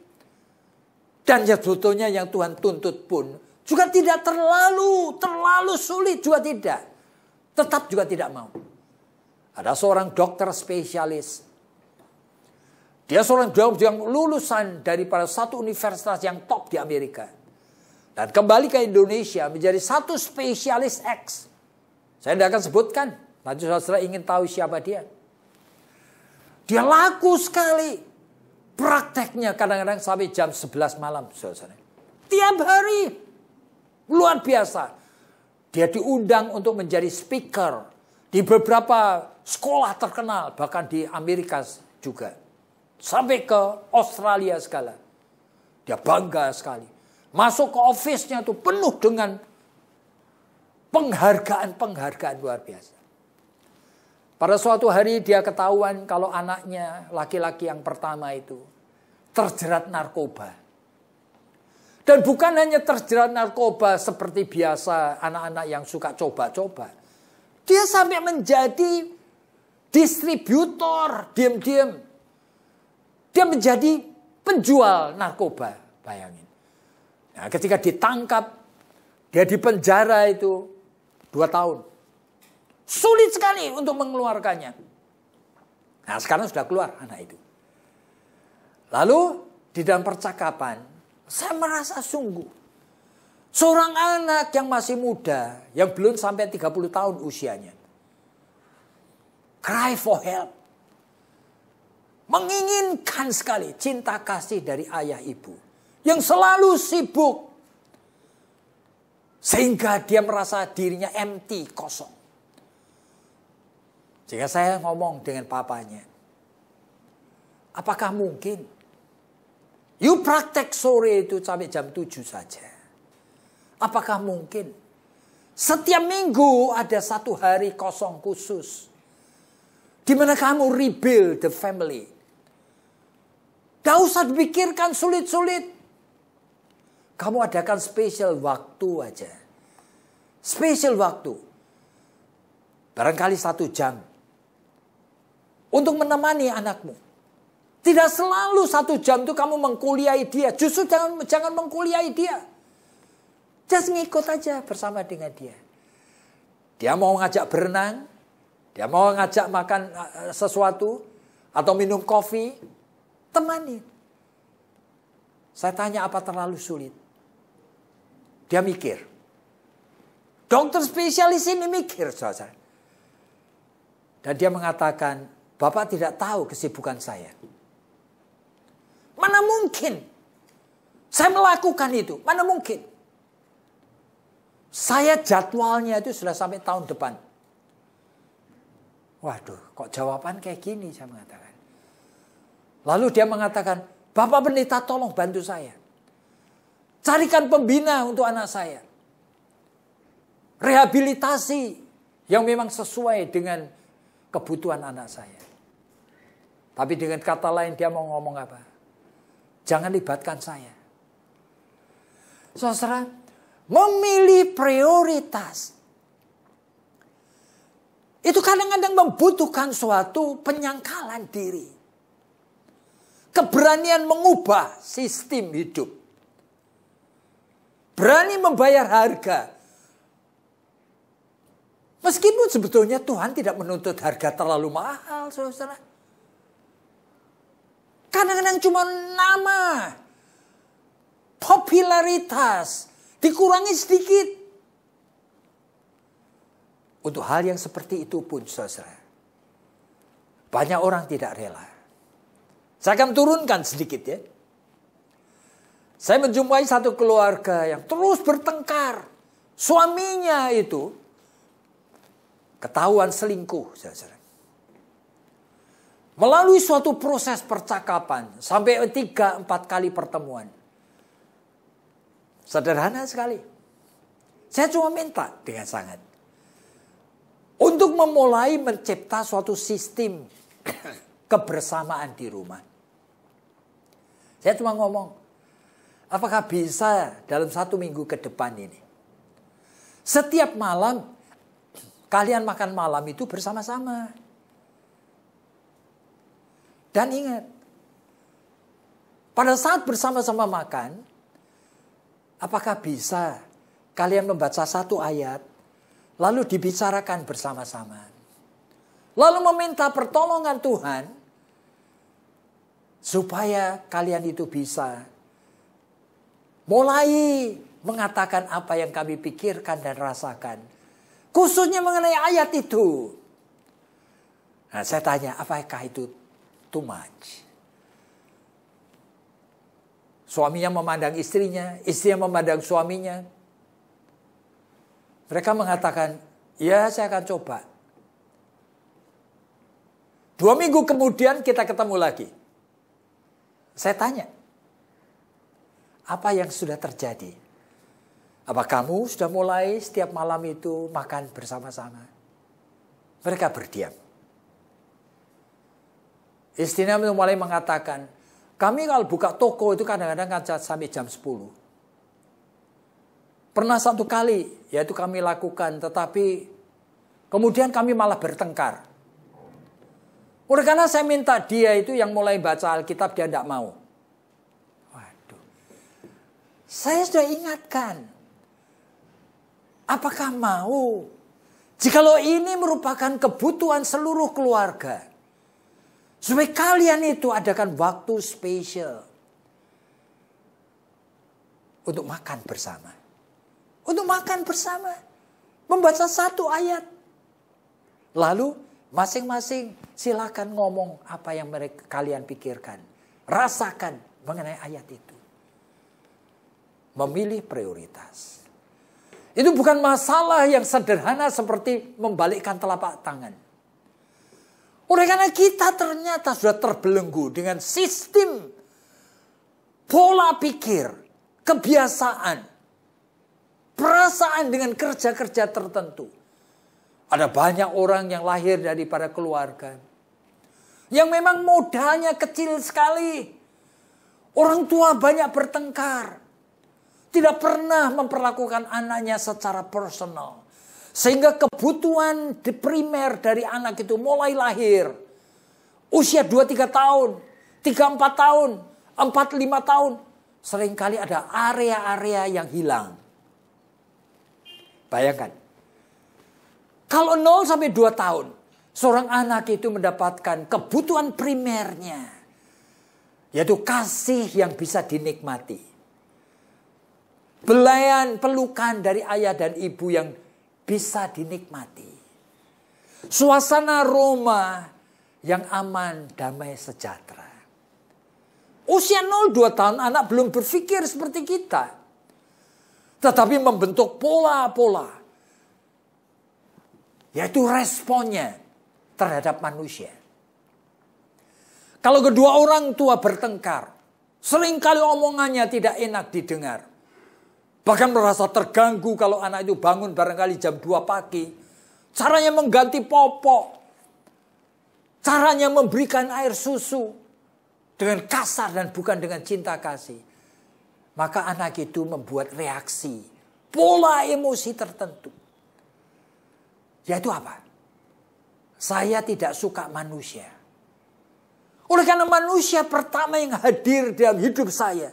Dan sebetulnya yang Tuhan tuntut pun juga tidak terlalu sulit juga tidak. Tetap juga tidak mau. Ada seorang dokter spesialis. Dia seorang dokter yang lulusan daripada satu universitas yang top di Amerika. Dan kembali ke Indonesia menjadi satu spesialis X. Saya tidak akan sebutkan. Nanti saudara ingin tahu siapa dia. Dia laku sekali. Prakteknya kadang-kadang sampai jam 11 malam. Saudara. Tiap hari. Luar biasa. Dia diundang untuk menjadi speaker. Di beberapa sekolah terkenal. Bahkan di Amerika juga. Sampai ke Australia segala. Dia bangga sekali. Masuk ke office-nya itu penuh dengan penghargaan luar biasa. Pada suatu hari dia ketahuan kalau anaknya laki-laki yang pertama itu terjerat narkoba. Dan bukan hanya terjerat narkoba seperti biasa anak-anak yang suka coba-coba. Dia sampai menjadi distributor diam-diam. Dia menjadi penjual narkoba, bayangin. Nah, ketika ditangkap, dia dipenjara itu 2 tahun. Sulit sekali untuk mengeluarkannya. Nah, sekarang sudah keluar anak itu. Lalu, di dalam percakapan, saya merasa sungguh. Seorang anak yang masih muda, yang belum sampai 30 tahun usianya. Cry for help. Menginginkan sekali cinta kasih dari ayah ibu. Yang selalu sibuk. Sehingga dia merasa dirinya empty, kosong. Jika saya ngomong dengan papanya. Apakah mungkin? You praktek sore itu sampai jam 7 saja. Apakah mungkin? Setiap minggu ada 1 hari kosong khusus. Di mana kamu rebuild the family. Gak usah dipikirkan sulit-sulit. Kamu adakan spesial waktu aja. Spesial waktu. Barangkali 1 jam. Untuk menemani anakmu. Tidak selalu 1 jam itu kamu mengkuliahi dia. Justru jangan mengkuliahi dia. Just ngikut aja bersama dengan dia. Dia mau ngajak berenang. Dia mau ngajak makan sesuatu. Atau minum kopi. Temani. Saya tanya apa terlalu sulit. Dia mikir. Dokter spesialis ini mikir, saudara. Dan dia mengatakan, Bapak tidak tahu kesibukan saya. Mana mungkin saya melakukan itu? Mana mungkin? Saya jadwalnya itu sudah sampai tahun depan. Waduh, kok jawaban kayak gini, saya mengatakan. Lalu dia mengatakan, Bapak Pendeta tolong bantu saya. Carikan pembina untuk anak saya. Rehabilitasi yang memang sesuai dengan kebutuhan anak saya. Tapi dengan kata lain dia mau ngomong apa? Jangan libatkan saya. Saudara, memilih prioritas. Itu kadang-kadang membutuhkan suatu penyangkalan diri. Keberanian mengubah sistem hidup. Berani membayar harga. Meskipun sebetulnya Tuhan tidak menuntut harga terlalu mahal, saudara. Kadang-kadang cuma nama, popularitas, dikurangi sedikit. Untuk hal yang seperti itu pun, saudara, banyak orang tidak rela. Saya akan turunkan sedikit ya. Saya menjumpai satu keluarga yang terus bertengkar. Suaminya itu ketahuan selingkuh, saudara. Melalui suatu proses percakapan sampai 3-4 kali pertemuan. Sederhana sekali. Saya cuma minta dengan sangat. Untuk memulai mencipta suatu sistem kebersamaan di rumah. Saya cuma ngomong, apakah bisa dalam 1 minggu ke depan ini, setiap malam kalian makan malam itu bersama-sama. Dan ingat, pada saat bersama-sama makan, apakah bisa kalian membaca 1 ayat, lalu dibicarakan bersama-sama. Lalu meminta pertolongan Tuhan, supaya kalian itu bisa mulai mengatakan apa yang kami pikirkan dan rasakan. Khususnya mengenai ayat itu. Nah, saya tanya, apakah itu too much? Suaminya memandang istrinya, istrinya memandang suaminya. Mereka mengatakan, ya saya akan coba. 2 minggu kemudian kita ketemu lagi. Saya tanya, apa yang sudah terjadi? Apa kamu sudah mulai setiap malam itu makan bersama-sama? Mereka berdiam. Istrinya mulai mengatakan, kami kalau buka toko itu kadang-kadang sampai jam 10. Pernah 1 kali, yaitu kami lakukan, tetapi kemudian kami malah bertengkar. Oleh karena saya minta dia itu yang mulai baca Alkitab, dia tidak mau. Waduh. Saya sudah ingatkan. Apakah mau? Jikalau ini merupakan kebutuhan seluruh keluarga. Supaya kalian itu adakan waktu spesial. Untuk makan bersama. Untuk makan bersama. Membaca 1 ayat. Lalu masing-masing silakan ngomong apa yang kalian pikirkan. Rasakan mengenai ayat itu. Memilih prioritas. Itu bukan masalah yang sederhana seperti membalikkan telapak tangan. Oleh karena kita ternyata sudah terbelenggu dengan sistem pola pikir, kebiasaan, perasaan dengan kerja-kerja tertentu. Ada banyak orang yang lahir daripada keluarga yang memang modalnya kecil sekali. Orang tua banyak bertengkar. Tidak pernah memperlakukan anaknya secara personal. Sehingga kebutuhan primer dari anak itu mulai lahir. Usia 2-3 tahun, 3-4 tahun, 4-5 tahun. Seringkali ada area-area yang hilang. Bayangkan. Kalau 0-2 tahun, seorang anak itu mendapatkan kebutuhan primernya. Yaitu kasih yang bisa dinikmati. Belayan, pelukan dari ayah dan ibu yang bisa dinikmati. Suasana Roma yang aman, damai, sejahtera. Usia 0-2 tahun anak belum berpikir seperti kita. Tetapi membentuk pola-pola. Yaitu responnya terhadap manusia. Kalau kedua orang tua bertengkar, seringkali omongannya tidak enak didengar. Bahkan merasa terganggu kalau anak itu bangun barangkali jam 2 pagi. Caranya mengganti popok. Caranya memberikan air susu. Dengan kasar dan bukan dengan cinta kasih. Maka anak itu membuat reaksi. Pola emosi tertentu. Yaitu apa? Saya tidak suka manusia. Oleh karena manusia pertama yang hadir dalam hidup saya.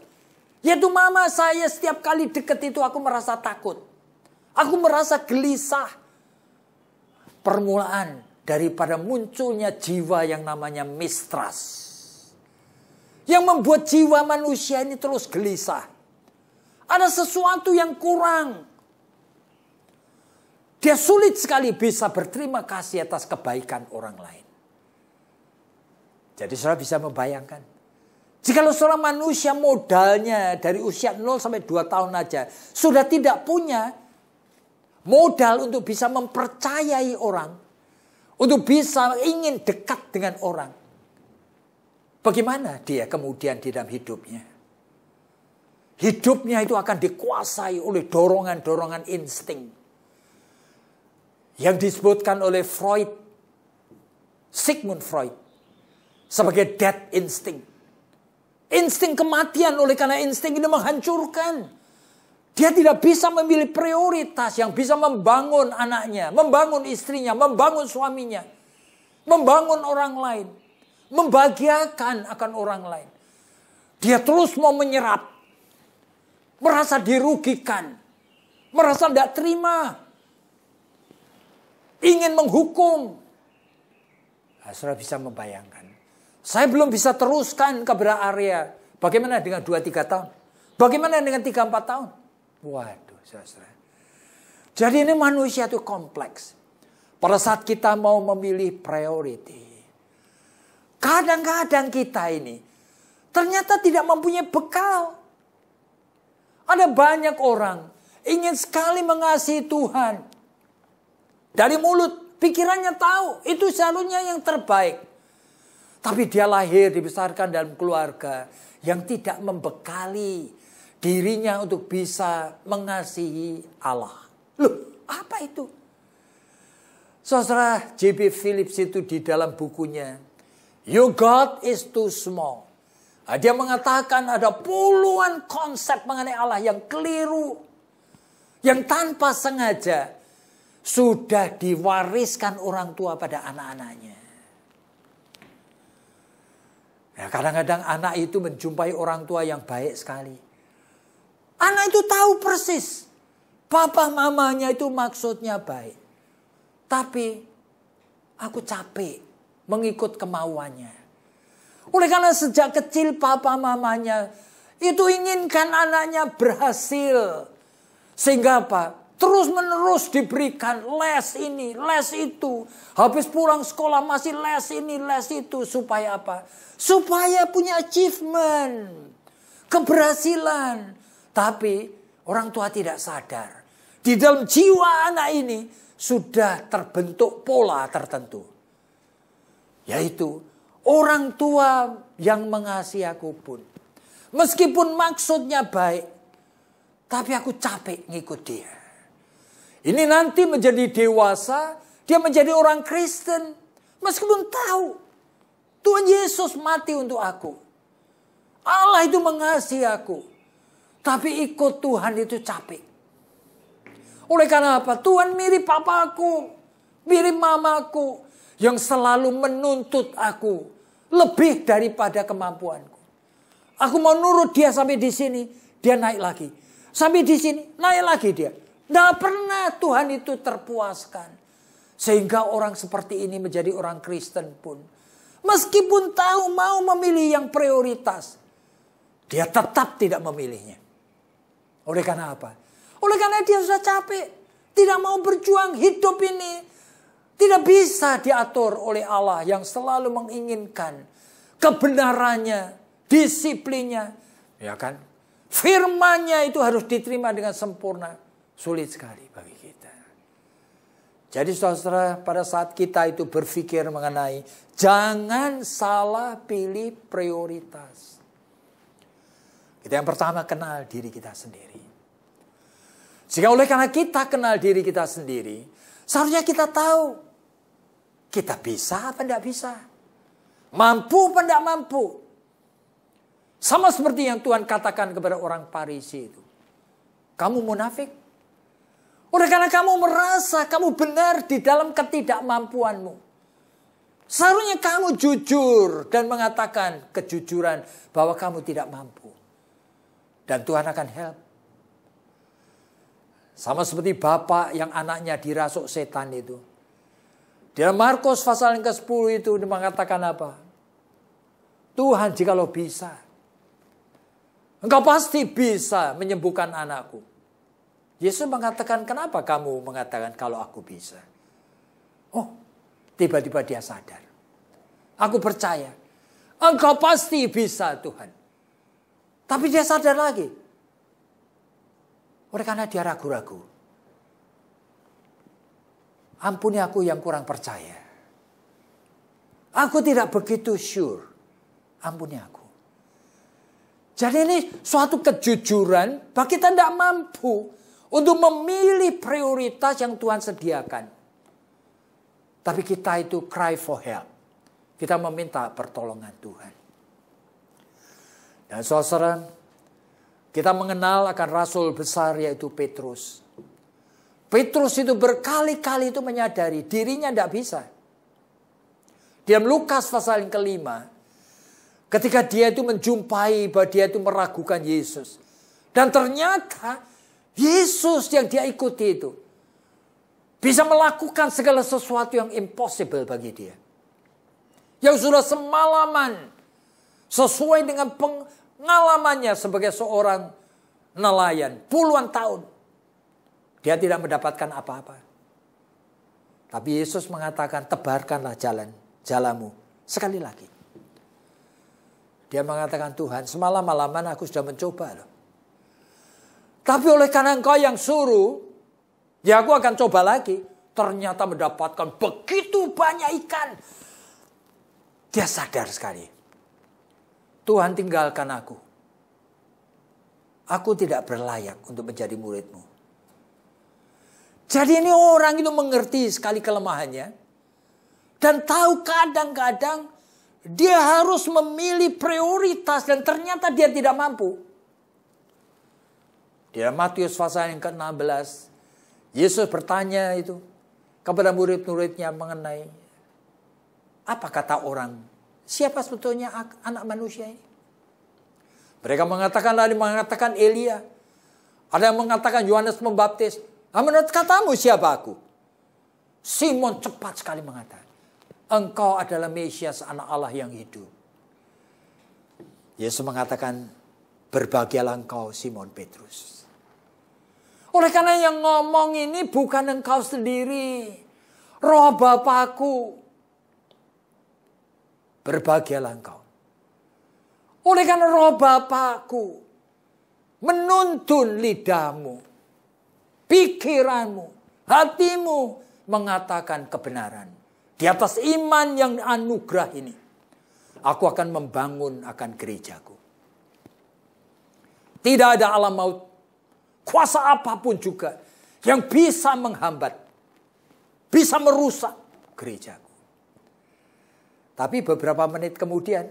Yaitu mama saya, setiap kali dekat itu aku merasa takut. Aku merasa gelisah. Permulaan daripada munculnya jiwa yang namanya mistrust. Yang membuat jiwa manusia ini terus gelisah. Ada sesuatu yang kurang. Dia sulit sekali bisa berterima kasih atas kebaikan orang lain. Jadi saudara bisa membayangkan. Jikalau seorang manusia modalnya dari usia 0 sampai 2 tahun aja. Sudah tidak punya modal untuk bisa mempercayai orang. Untuk bisa ingin dekat dengan orang. Bagaimana dia kemudian di dalam hidupnya? Hidupnya itu akan dikuasai oleh dorongan-dorongan insting. Yang disebutkan oleh Freud, Sigmund Freud, sebagai death instinct. Insting kematian, oleh karena insting ini menghancurkan. Dia tidak bisa memilih prioritas yang bisa membangun anaknya, membangun istrinya, membangun suaminya, membangun orang lain. Membahagiakan akan orang lain. Dia terus mau menyerap. Merasa dirugikan. Merasa tidak terima. Ingin menghukum. Nah, saudara bisa membayangkan. Saya belum bisa teruskan kepada area. Bagaimana dengan 2-3 tahun? Bagaimana dengan 3-4 tahun? Waduh, saudara. Jadi ini manusia itu kompleks. Pada saat kita mau memilih priority. Kadang-kadang kita ini ternyata tidak mempunyai bekal. Ada banyak orang ingin sekali mengasihi Tuhan. Dari mulut, pikirannya tahu itu seharusnya yang terbaik. Tapi dia lahir, dibesarkan dalam keluarga yang tidak membekali dirinya untuk bisa mengasihi Allah. Loh, apa itu? Saudara J.B. Phillips itu di dalam bukunya Your God is too small. Dia mengatakan ada puluhan konsep mengenai Allah yang keliru. Yang tanpa sengaja sudah diwariskan orang tua pada anak-anaknya. Ya, kadang-kadang anak itu menjumpai orang tua yang baik sekali. Anak itu tahu persis. Papa mamanya itu maksudnya baik. Tapi aku capek mengikut kemauannya. Oleh karena sejak kecil papa mamanya itu inginkan anaknya berhasil. Sehingga apa? Terus menerus diberikan les ini, les itu. Habis pulang sekolah masih les ini, les itu. Supaya apa? Supaya punya achievement. Keberhasilan. Tapi orang tua tidak sadar. Di dalam jiwa anak ini sudah terbentuk pola tertentu. Yaitu orang tua yang mengasihi aku pun. Meskipun maksudnya baik. Tapi aku capek ngikut dia. Ini nanti menjadi dewasa. Dia menjadi orang Kristen. Meskipun tahu. Tuhan Yesus mati untuk aku. Allah itu mengasihi aku. Tapi ikut Tuhan itu capek. Oleh karena apa? Tuhan mirip papaku. Mirip mamaku. Yang selalu menuntut aku lebih daripada kemampuanku. Aku mau nurut dia sampai di sini, dia naik lagi. Sampai di sini, naik lagi dia. Tidak pernah Tuhan itu terpuaskan. Sehingga orang seperti ini menjadi orang Kristen pun. Meskipun tahu mau memilih yang prioritas, dia tetap tidak memilihnya. Oleh karena apa? Oleh karena dia sudah capek. Tidak mau berjuang hidup ini. Tidak bisa diatur oleh Allah yang selalu menginginkan kebenarannya, disiplinnya, ya kan? Firman-Nya itu harus diterima dengan sempurna. Sulit sekali bagi kita. Jadi saudara, pada saat kita itu berpikir mengenai jangan salah pilih prioritas. Kita yang pertama kenal diri kita sendiri. Jika oleh karena kita kenal diri kita sendiri, seharusnya kita tahu kita bisa apa tidak bisa. Mampu apa tidak mampu. Sama seperti yang Tuhan katakan kepada orang Farisi itu. Kamu munafik. Oleh karena kamu merasa kamu benar di dalam ketidakmampuanmu. Seharusnya kamu jujur dan mengatakan kejujuran bahwa kamu tidak mampu. Dan Tuhan akan help. Sama seperti bapak yang anaknya dirasuk setan itu. Di dalam Markus pasal yang ke-10 itu mengatakan apa? Tuhan jikalau bisa, engkau pasti bisa menyembuhkan anakku. Yesus mengatakan, kenapa kamu mengatakan kalau aku bisa? Oh, tiba-tiba dia sadar. Aku percaya, engkau pasti bisa Tuhan. Tapi dia sadar lagi. Oleh karena dia ragu-ragu. Ampuni aku yang kurang percaya. Aku tidak begitu sure. Ampuni aku. Jadi ini suatu kejujuran bahwa kita tidak mampu untuk memilih prioritas yang Tuhan sediakan. Tapi kita itu cry for help. Kita meminta pertolongan Tuhan. Dan saudara, kita mengenal akan rasul besar yaitu Petrus. Petrus itu berkali-kali itu menyadari dirinya tidak bisa. Di dalam Lukas pasal yang ke-5, ketika dia itu menjumpai bahwa dia itu meragukan Yesus. Dan ternyata Yesus yang dia ikuti itu bisa melakukan segala sesuatu yang impossible bagi dia. Yang sudah semalaman sesuai dengan pengalamannya sebagai seorang nelayan puluhan tahun. Dia tidak mendapatkan apa-apa. Tapi Yesus mengatakan, tebarkanlah jalanmu sekali lagi. Dia mengatakan, Tuhan, semalam-malaman aku sudah mencoba loh. Tapi oleh karena engkau yang suruh, ya aku akan coba lagi. Ternyata mendapatkan begitu banyak ikan. Dia sadar sekali. Tuhan, tinggalkan aku. Aku tidak berlayak untuk menjadi murid-Mu. Jadi ini orang itu mengerti sekali kelemahannya. Dan tahu kadang-kadang dia harus memilih prioritas dan ternyata dia tidak mampu. Di dalam Matius pasal yang ke-16, Yesus bertanya itu kepada murid-muridnya mengenai apa kata orang, siapa sebetulnya anak manusia ini? Mereka mengatakan Elia. Ada yang mengatakan Yohanes Pembaptis. Menurut katamu siapa aku? Simon cepat sekali mengatakan, engkau adalah Mesias, anak Allah yang hidup. Yesus mengatakan, berbahagialah engkau Simon Petrus. Oleh karena yang ngomong ini bukan engkau sendiri. Roh Bapakku. Berbahagialah engkau. Oleh karena roh Bapakku menuntun lidahmu, pikiranmu, hatimu mengatakan kebenaran. Di atas iman yang anugerah ini, aku akan membangun akan gerejaku. Tidak ada alam maut, kuasa apapun juga yang bisa menghambat, bisa merusak gerejaku. Tapi beberapa menit kemudian,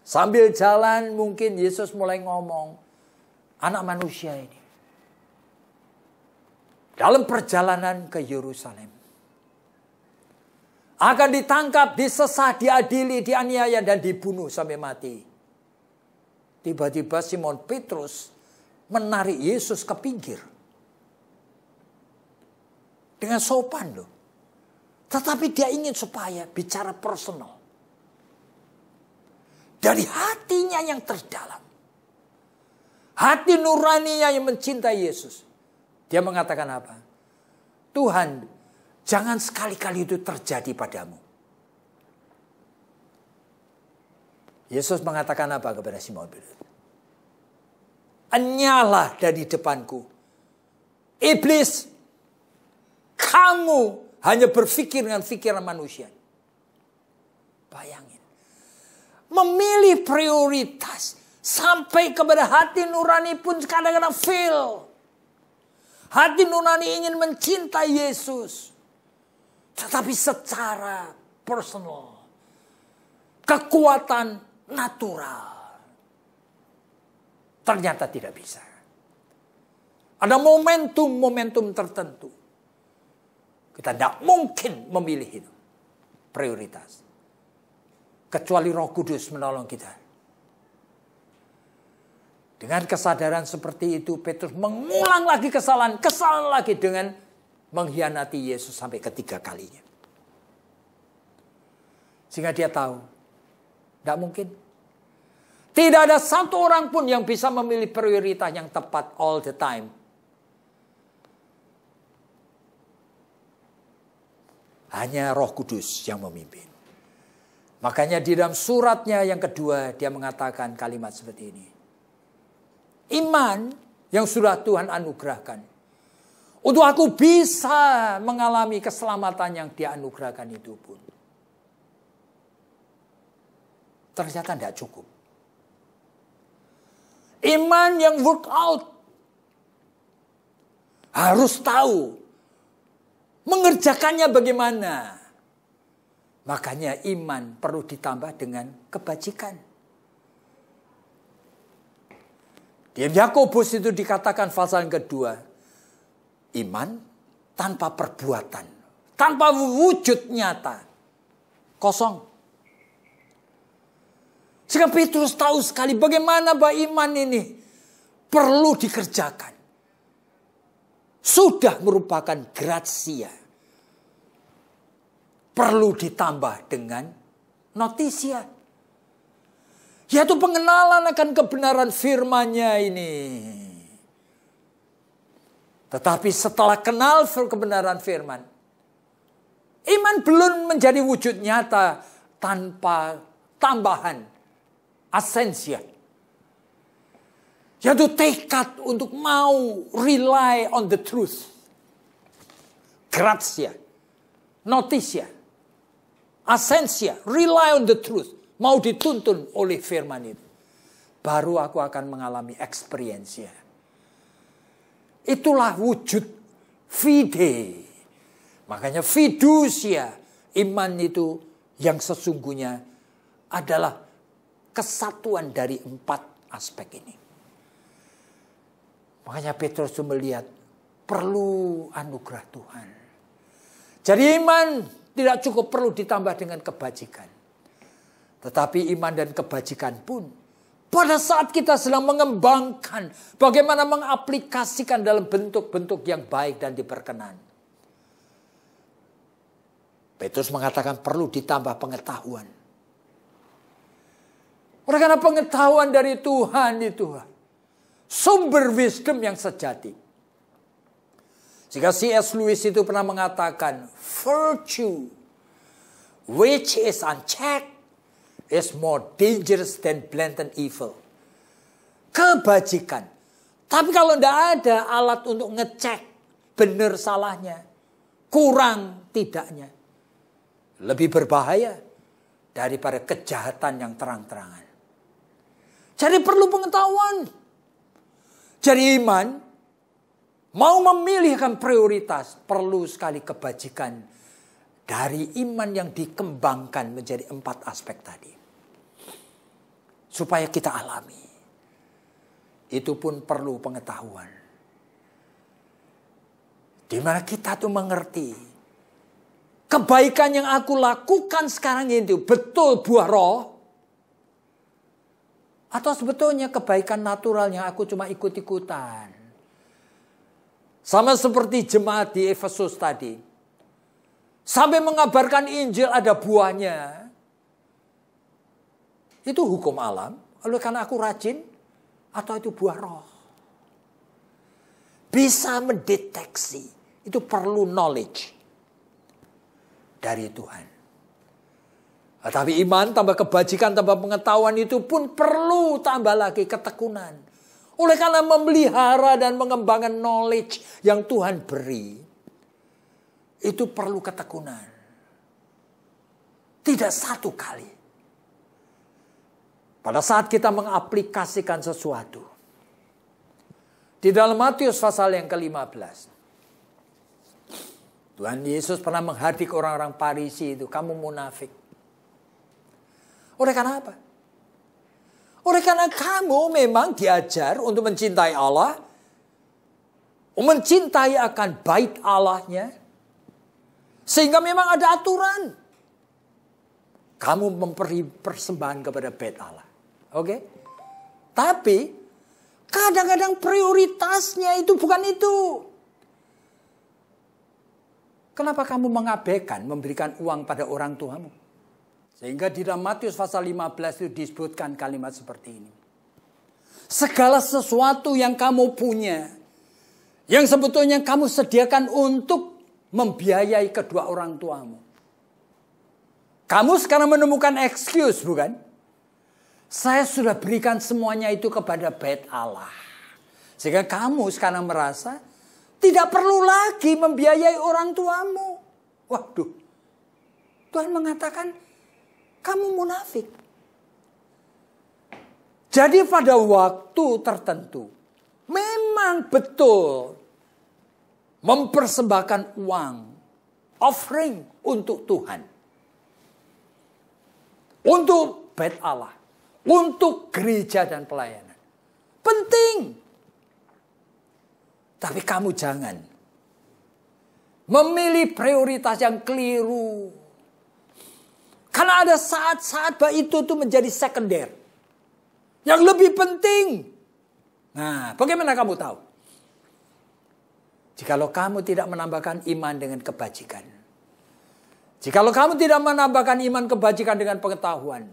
sambil jalan mungkin Yesus mulai ngomong, anak manusia ini dalam perjalanan ke Yerusalem akan ditangkap, disesah, diadili, dianiaya, dan dibunuh sampai mati. Tiba-tiba Simon Petrus menarik Yesus ke pinggir. Dengan sopan loh. Tetapi dia ingin supaya bicara personal. Dari hatinya yang terdalam. Hati nuraninya yang mencintai Yesus. Dia mengatakan apa? Tuhan, Jangan sekali-kali itu terjadi padamu. Yesus mengatakan apa kepada Simon Petrus? Enyahlah dari depanku. Iblis, kamu hanya berpikir dengan pikiran manusia. Bayangin. Memilih prioritas. Sampai kepada hati nurani pun kadang-kadang fail. Hati nurani ingin mencintai Yesus. Tetapi secara personal. Kekuatan natural. Ternyata tidak bisa. Ada momentum-momentum tertentu. Kita tidak mungkin memilih itu. Prioritas. Kecuali Roh Kudus menolong kita. Dengan kesadaran seperti itu, Petrus mengulang lagi kesalahan lagi dengan mengkhianati Yesus sampai ketiga kalinya. Sehingga dia tahu, tidak mungkin. Tidak ada satu orang pun yang bisa memilih prioritas yang tepat all the time. Hanya Roh Kudus yang memimpin. Makanya di dalam suratnya yang kedua, dia mengatakan kalimat seperti ini. Iman yang sudah Tuhan anugerahkan. Untuk aku bisa mengalami keselamatan yang dia anugerahkan itu pun. Ternyata tidak cukup. Iman yang work out. Harus tahu. Mengerjakannya bagaimana. Makanya iman perlu ditambah dengan kebajikan. Di Yakobus itu dikatakan pasal yang kedua. Iman tanpa perbuatan. Tanpa wujud nyata. Kosong. Sehingga Petrus tahu sekali bagaimana bahwa iman ini perlu dikerjakan. Sudah merupakan gratia. Perlu ditambah dengan notisia. Yaitu pengenalan akan kebenaran firman-Nya ini. Tetapi setelah kenal kebenaran firman, iman belum menjadi wujud nyata tanpa tambahan asensia. Yaitu tekad untuk mau rely on the truth. Gratia, notisia, asensia, rely on the truth. Mau dituntun oleh firman itu. Baru aku akan mengalami experience-nya. Itulah wujud fide. Makanya fiducia. Iman itu yang sesungguhnya adalah kesatuan dari 4 aspek ini. Makanya Petrus melihat perlu anugerah Tuhan. Jadi iman tidak cukup perlu ditambah dengan kebajikan. Tetapi iman dan kebajikan pun pada saat kita sedang mengembangkan bagaimana mengaplikasikan dalam bentuk-bentuk yang baik dan diperkenan. Petrus mengatakan perlu ditambah pengetahuan. Oleh karena pengetahuan dari Tuhan itu sumber wisdom yang sejati. Jika C.S. Lewis itu pernah mengatakan virtue which is unchecked is more dangerous than blatant evil. Kebajikan. Tapi kalau tidak ada alat untuk ngecek benar salahnya, kurang tidaknya, lebih berbahaya daripada kejahatan yang terang-terangan. Jadi perlu pengetahuan. Jadi iman, mau memilihkan prioritas, perlu sekali kebajikan dari iman yang dikembangkan menjadi 4 aspek tadi. Supaya kita alami. Itu pun perlu pengetahuan. Di mana kita tuh mengerti. Kebaikan yang aku lakukan sekarang itu betul buah roh. Atau sebetulnya kebaikan natural yang aku cuma ikut-ikutan. Sama seperti jemaat di Efesus tadi. Sampai mengabarkan Injil ada buahnya. Itu hukum alam. Oleh karena aku rajin. Atau itu buah roh. Bisa mendeteksi. Itu perlu knowledge. dari Tuhan. Tapi iman tambah kebajikan tambah pengetahuan itu pun perlu tambah lagi ketekunan. Oleh karena memelihara dan mengembangkan knowledge yang Tuhan beri, itu perlu ketekunan. Tidak satu kali. Pada saat kita mengaplikasikan sesuatu. Di dalam Matius pasal yang ke-15. Tuhan Yesus pernah menghardik orang-orang Farisi itu. Kamu munafik. Oleh karena apa? Oleh karena kamu memang diajar untuk mencintai Allah. Mencintai akan bait Allahnya. Sehingga memang ada aturan. Kamu memberi persembahan kepada bait Allah. Oke? Tapi kadang-kadang prioritasnya itu bukan itu. Kenapa kamu mengabaikan memberikan uang pada orang tuamu? Sehingga di dalam Matius pasal 15 itu disebutkan kalimat seperti ini. Segala sesuatu yang kamu punya, yang sebetulnya kamu sediakan untuk membiayai kedua orang tuamu. Kamu sekarang menemukan excuse, bukan? Saya sudah berikan semuanya itu kepada bait Allah. Sehingga kamu sekarang merasa tidak perlu lagi membiayai orang tuamu. Waduh. Tuhan mengatakan, kamu munafik. Jadi pada waktu tertentu, memang betul mempersembahkan uang, offering untuk Tuhan. Untuk bait Allah. Untuk gereja dan pelayanan. Penting. Tapi kamu jangan memilih prioritas yang keliru. Karena ada saat-saat bahwa itu tuh menjadi sekunder. Yang lebih penting. Nah, bagaimana kamu tahu? Jikalau kamu tidak menambahkan iman dengan kebajikan. Jikalau kamu tidak menambahkan iman kebajikan dengan pengetahuan.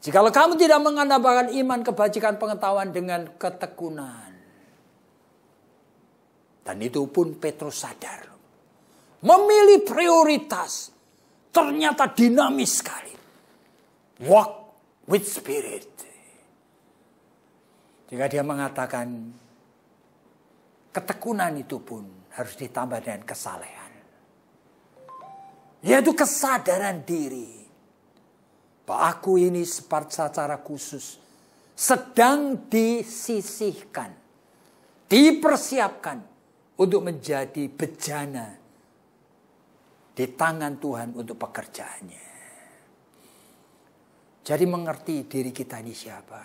Jikalau kamu tidak menambahkan iman kebajikan pengetahuan dengan ketekunan. Dan itu pun Petrus sadar. Memilih prioritas. Ternyata dinamis sekali. Walk with spirit. Jika dia mengatakan ketekunan itu pun harus ditambah dengan kesalehan. Yaitu kesadaran diri. Bahwa aku ini secara khusus sedang disisihkan. Dipersiapkan untuk menjadi bejana di tangan Tuhan untuk pekerjaannya. Jadi mengerti diri kita ini siapa.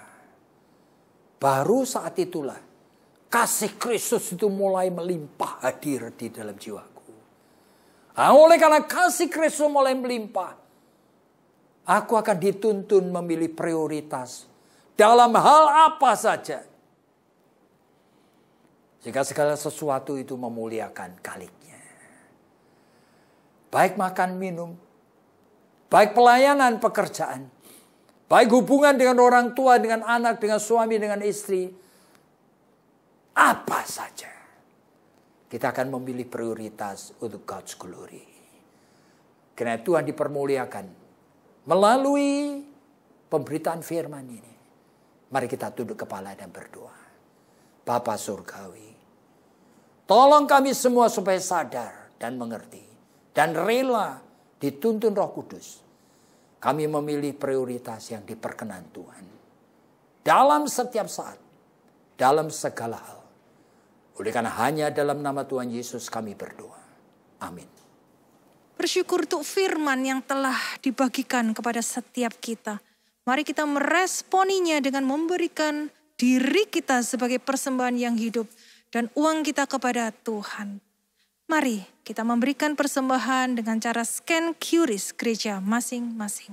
Baru saat itulah kasih Kristus itu mulai melimpah hadir di dalam jiwaku. Nah, oleh karena kasih Kristus mulai melimpah, aku akan dituntun memilih prioritas dalam hal apa saja. Sehingga segala sesuatu itu memuliakan Khaliknya. Baik makan minum, baik pelayanan pekerjaan, baik hubungan dengan orang tua, dengan anak, dengan suami, dengan istri. Apa saja. Kita akan memilih prioritas untuk God's glory. Karena Tuhan dipermuliakan melalui pemberitaan firman ini. Mari kita tunduk kepala dan berdoa. Bapa Surgawi, tolong kami semua supaya sadar dan mengerti. Dan rela dituntun Roh Kudus. Kami memilih prioritas yang diperkenan Tuhan. Dalam setiap saat. Dalam segala hal. Oleh karena hanya dalam nama Tuhan Yesus kami berdoa. Amin. Bersyukur untuk firman yang telah dibagikan kepada setiap kita. Mari kita meresponinya dengan memberikan diri kita sebagai persembahan yang hidup. Dan uang kita kepada Tuhan. Mari kita memberikan persembahan dengan cara scan QRIS gereja masing-masing.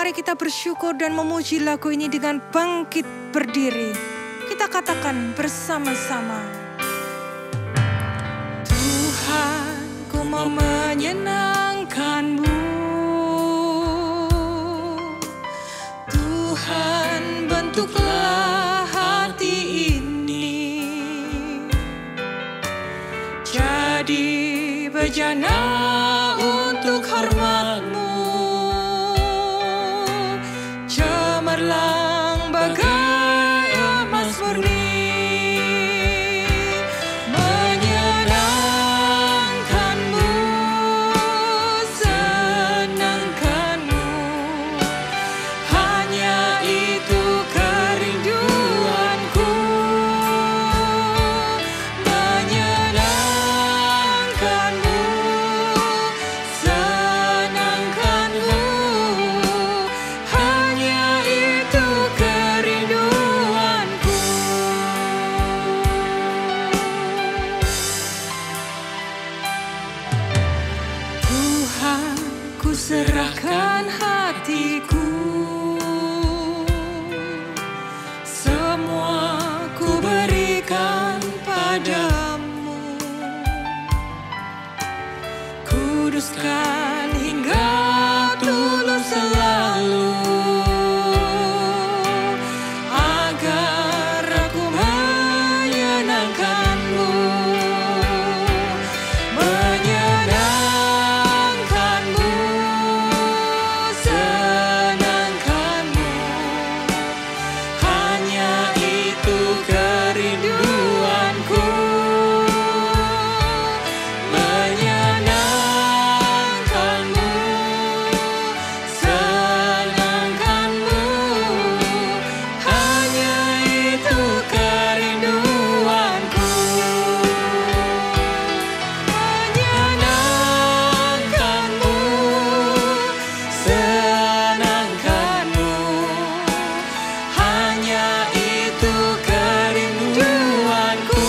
mari kita bersyukur dan memuji lagu ini dengan bangkit berdiri. Kita katakan bersama-sama. Tuhan, ku mau menyenangkan-Mu. Tuhan, bentuklah hati ini jadi bejana untuk hormat-Mu. Cemerlang bagai emas murni, menyenangkan-Mu, senangkan-Mu. Hanya itu kerinduanku, menyenangkan-Mu, senangkan-Mu. Hanya itu kerinduanku. Tuhan, ku serahkan hatiku, semua ku berikan padamu. Kuduskan hingga tulus selalu, agar aku menyenangkan-Mu, menyenangkan-Mu, senangkan-Mu. Hanya itu kerinduanku, menyenangkan-Mu, senangkan-Mu. Hanya itu kerinduanku, menyenangkan-Mu, senangkan-Mu. Hanya itu kerinduanku,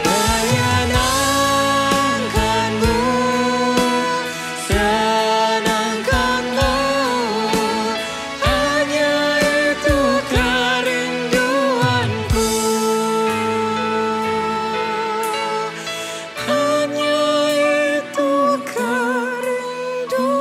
menyenangkan-Mu, senangkan-Mu. Hanya itu kerinduanku, hanya itu kerinduanku.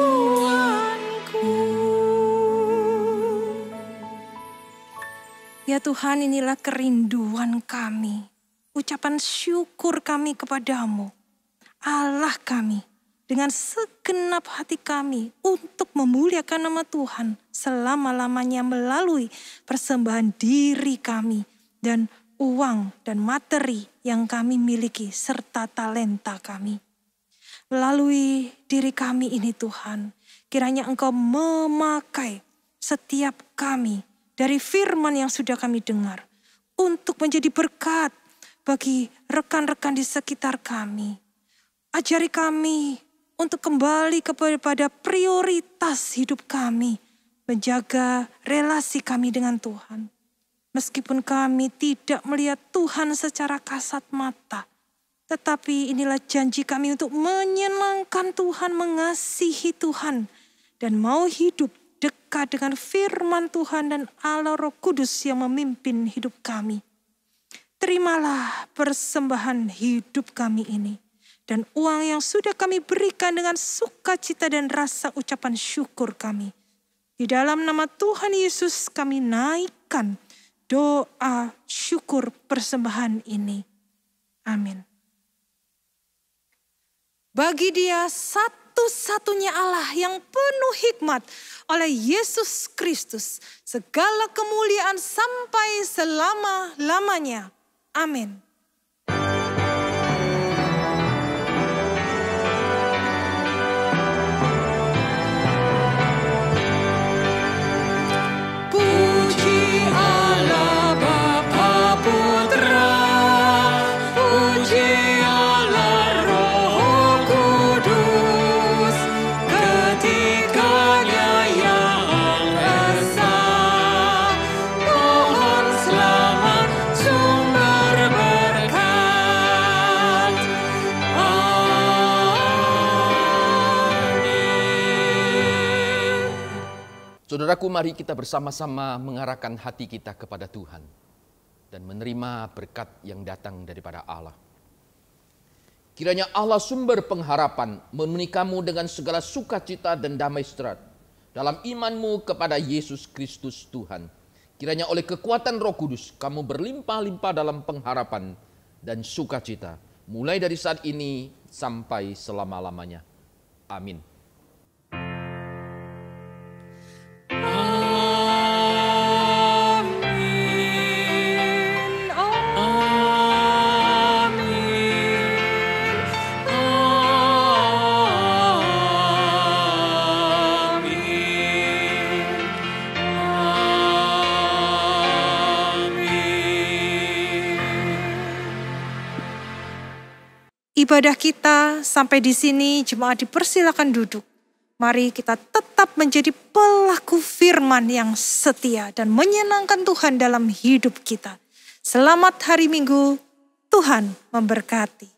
Ya Tuhan, inilah kerinduan kami, ucapan syukur kami kepadamu, Allah kami, dengan segenap hati kami untuk memuliakan nama Tuhan selama-lamanya melalui persembahan diri kami dan uang dan materi yang kami miliki serta talenta kami. Melalui diri kami ini Tuhan, kiranya Engkau memakai setiap kami dari firman yang sudah kami dengar untuk menjadi berkat bagi rekan-rekan di sekitar kami. Ajari kami untuk kembali kepada prioritas hidup kami, menjaga relasi kami dengan Tuhan. Meskipun kami tidak melihat Tuhan secara kasat mata, tetapi inilah janji kami untuk menyenangkan Tuhan, mengasihi Tuhan, dan mau hidup dekat dengan firman Tuhan dan Allah Roh Kudus yang memimpin hidup kami. Terimalah persembahan hidup kami ini dan uang yang sudah kami berikan dengan sukacita dan rasa ucapan syukur kami. Di dalam nama Tuhan Yesus kami naikkan doa syukur persembahan ini. Amin. Bagi Dia satu-satunya Allah yang penuh hikmat oleh Yesus Kristus, segala kemuliaan sampai selama-lamanya. Amin. Puji Allah Bapa Putra, puji Allah Roh Kudus, ketikanya yang esa, mohon selamat sumber Saudaraku, mari kita bersama-sama mengarahkan hati kita kepada Tuhan dan menerima berkat yang datang daripada Allah. Kiranya Allah sumber pengharapan memenuhi kamu dengan segala sukacita dan damai sejahtera dalam imanmu kepada Yesus Kristus Tuhan. Kiranya oleh kekuatan Roh Kudus kamu berlimpah-limpah dalam pengharapan dan sukacita, mulai dari saat ini sampai selama-lamanya. Amin. Ibadah kita sampai di sini, jemaat dipersilakan duduk. Mari kita tetap menjadi pelaku firman yang setia dan menyenangkan Tuhan dalam hidup kita. Selamat hari Minggu, Tuhan memberkati.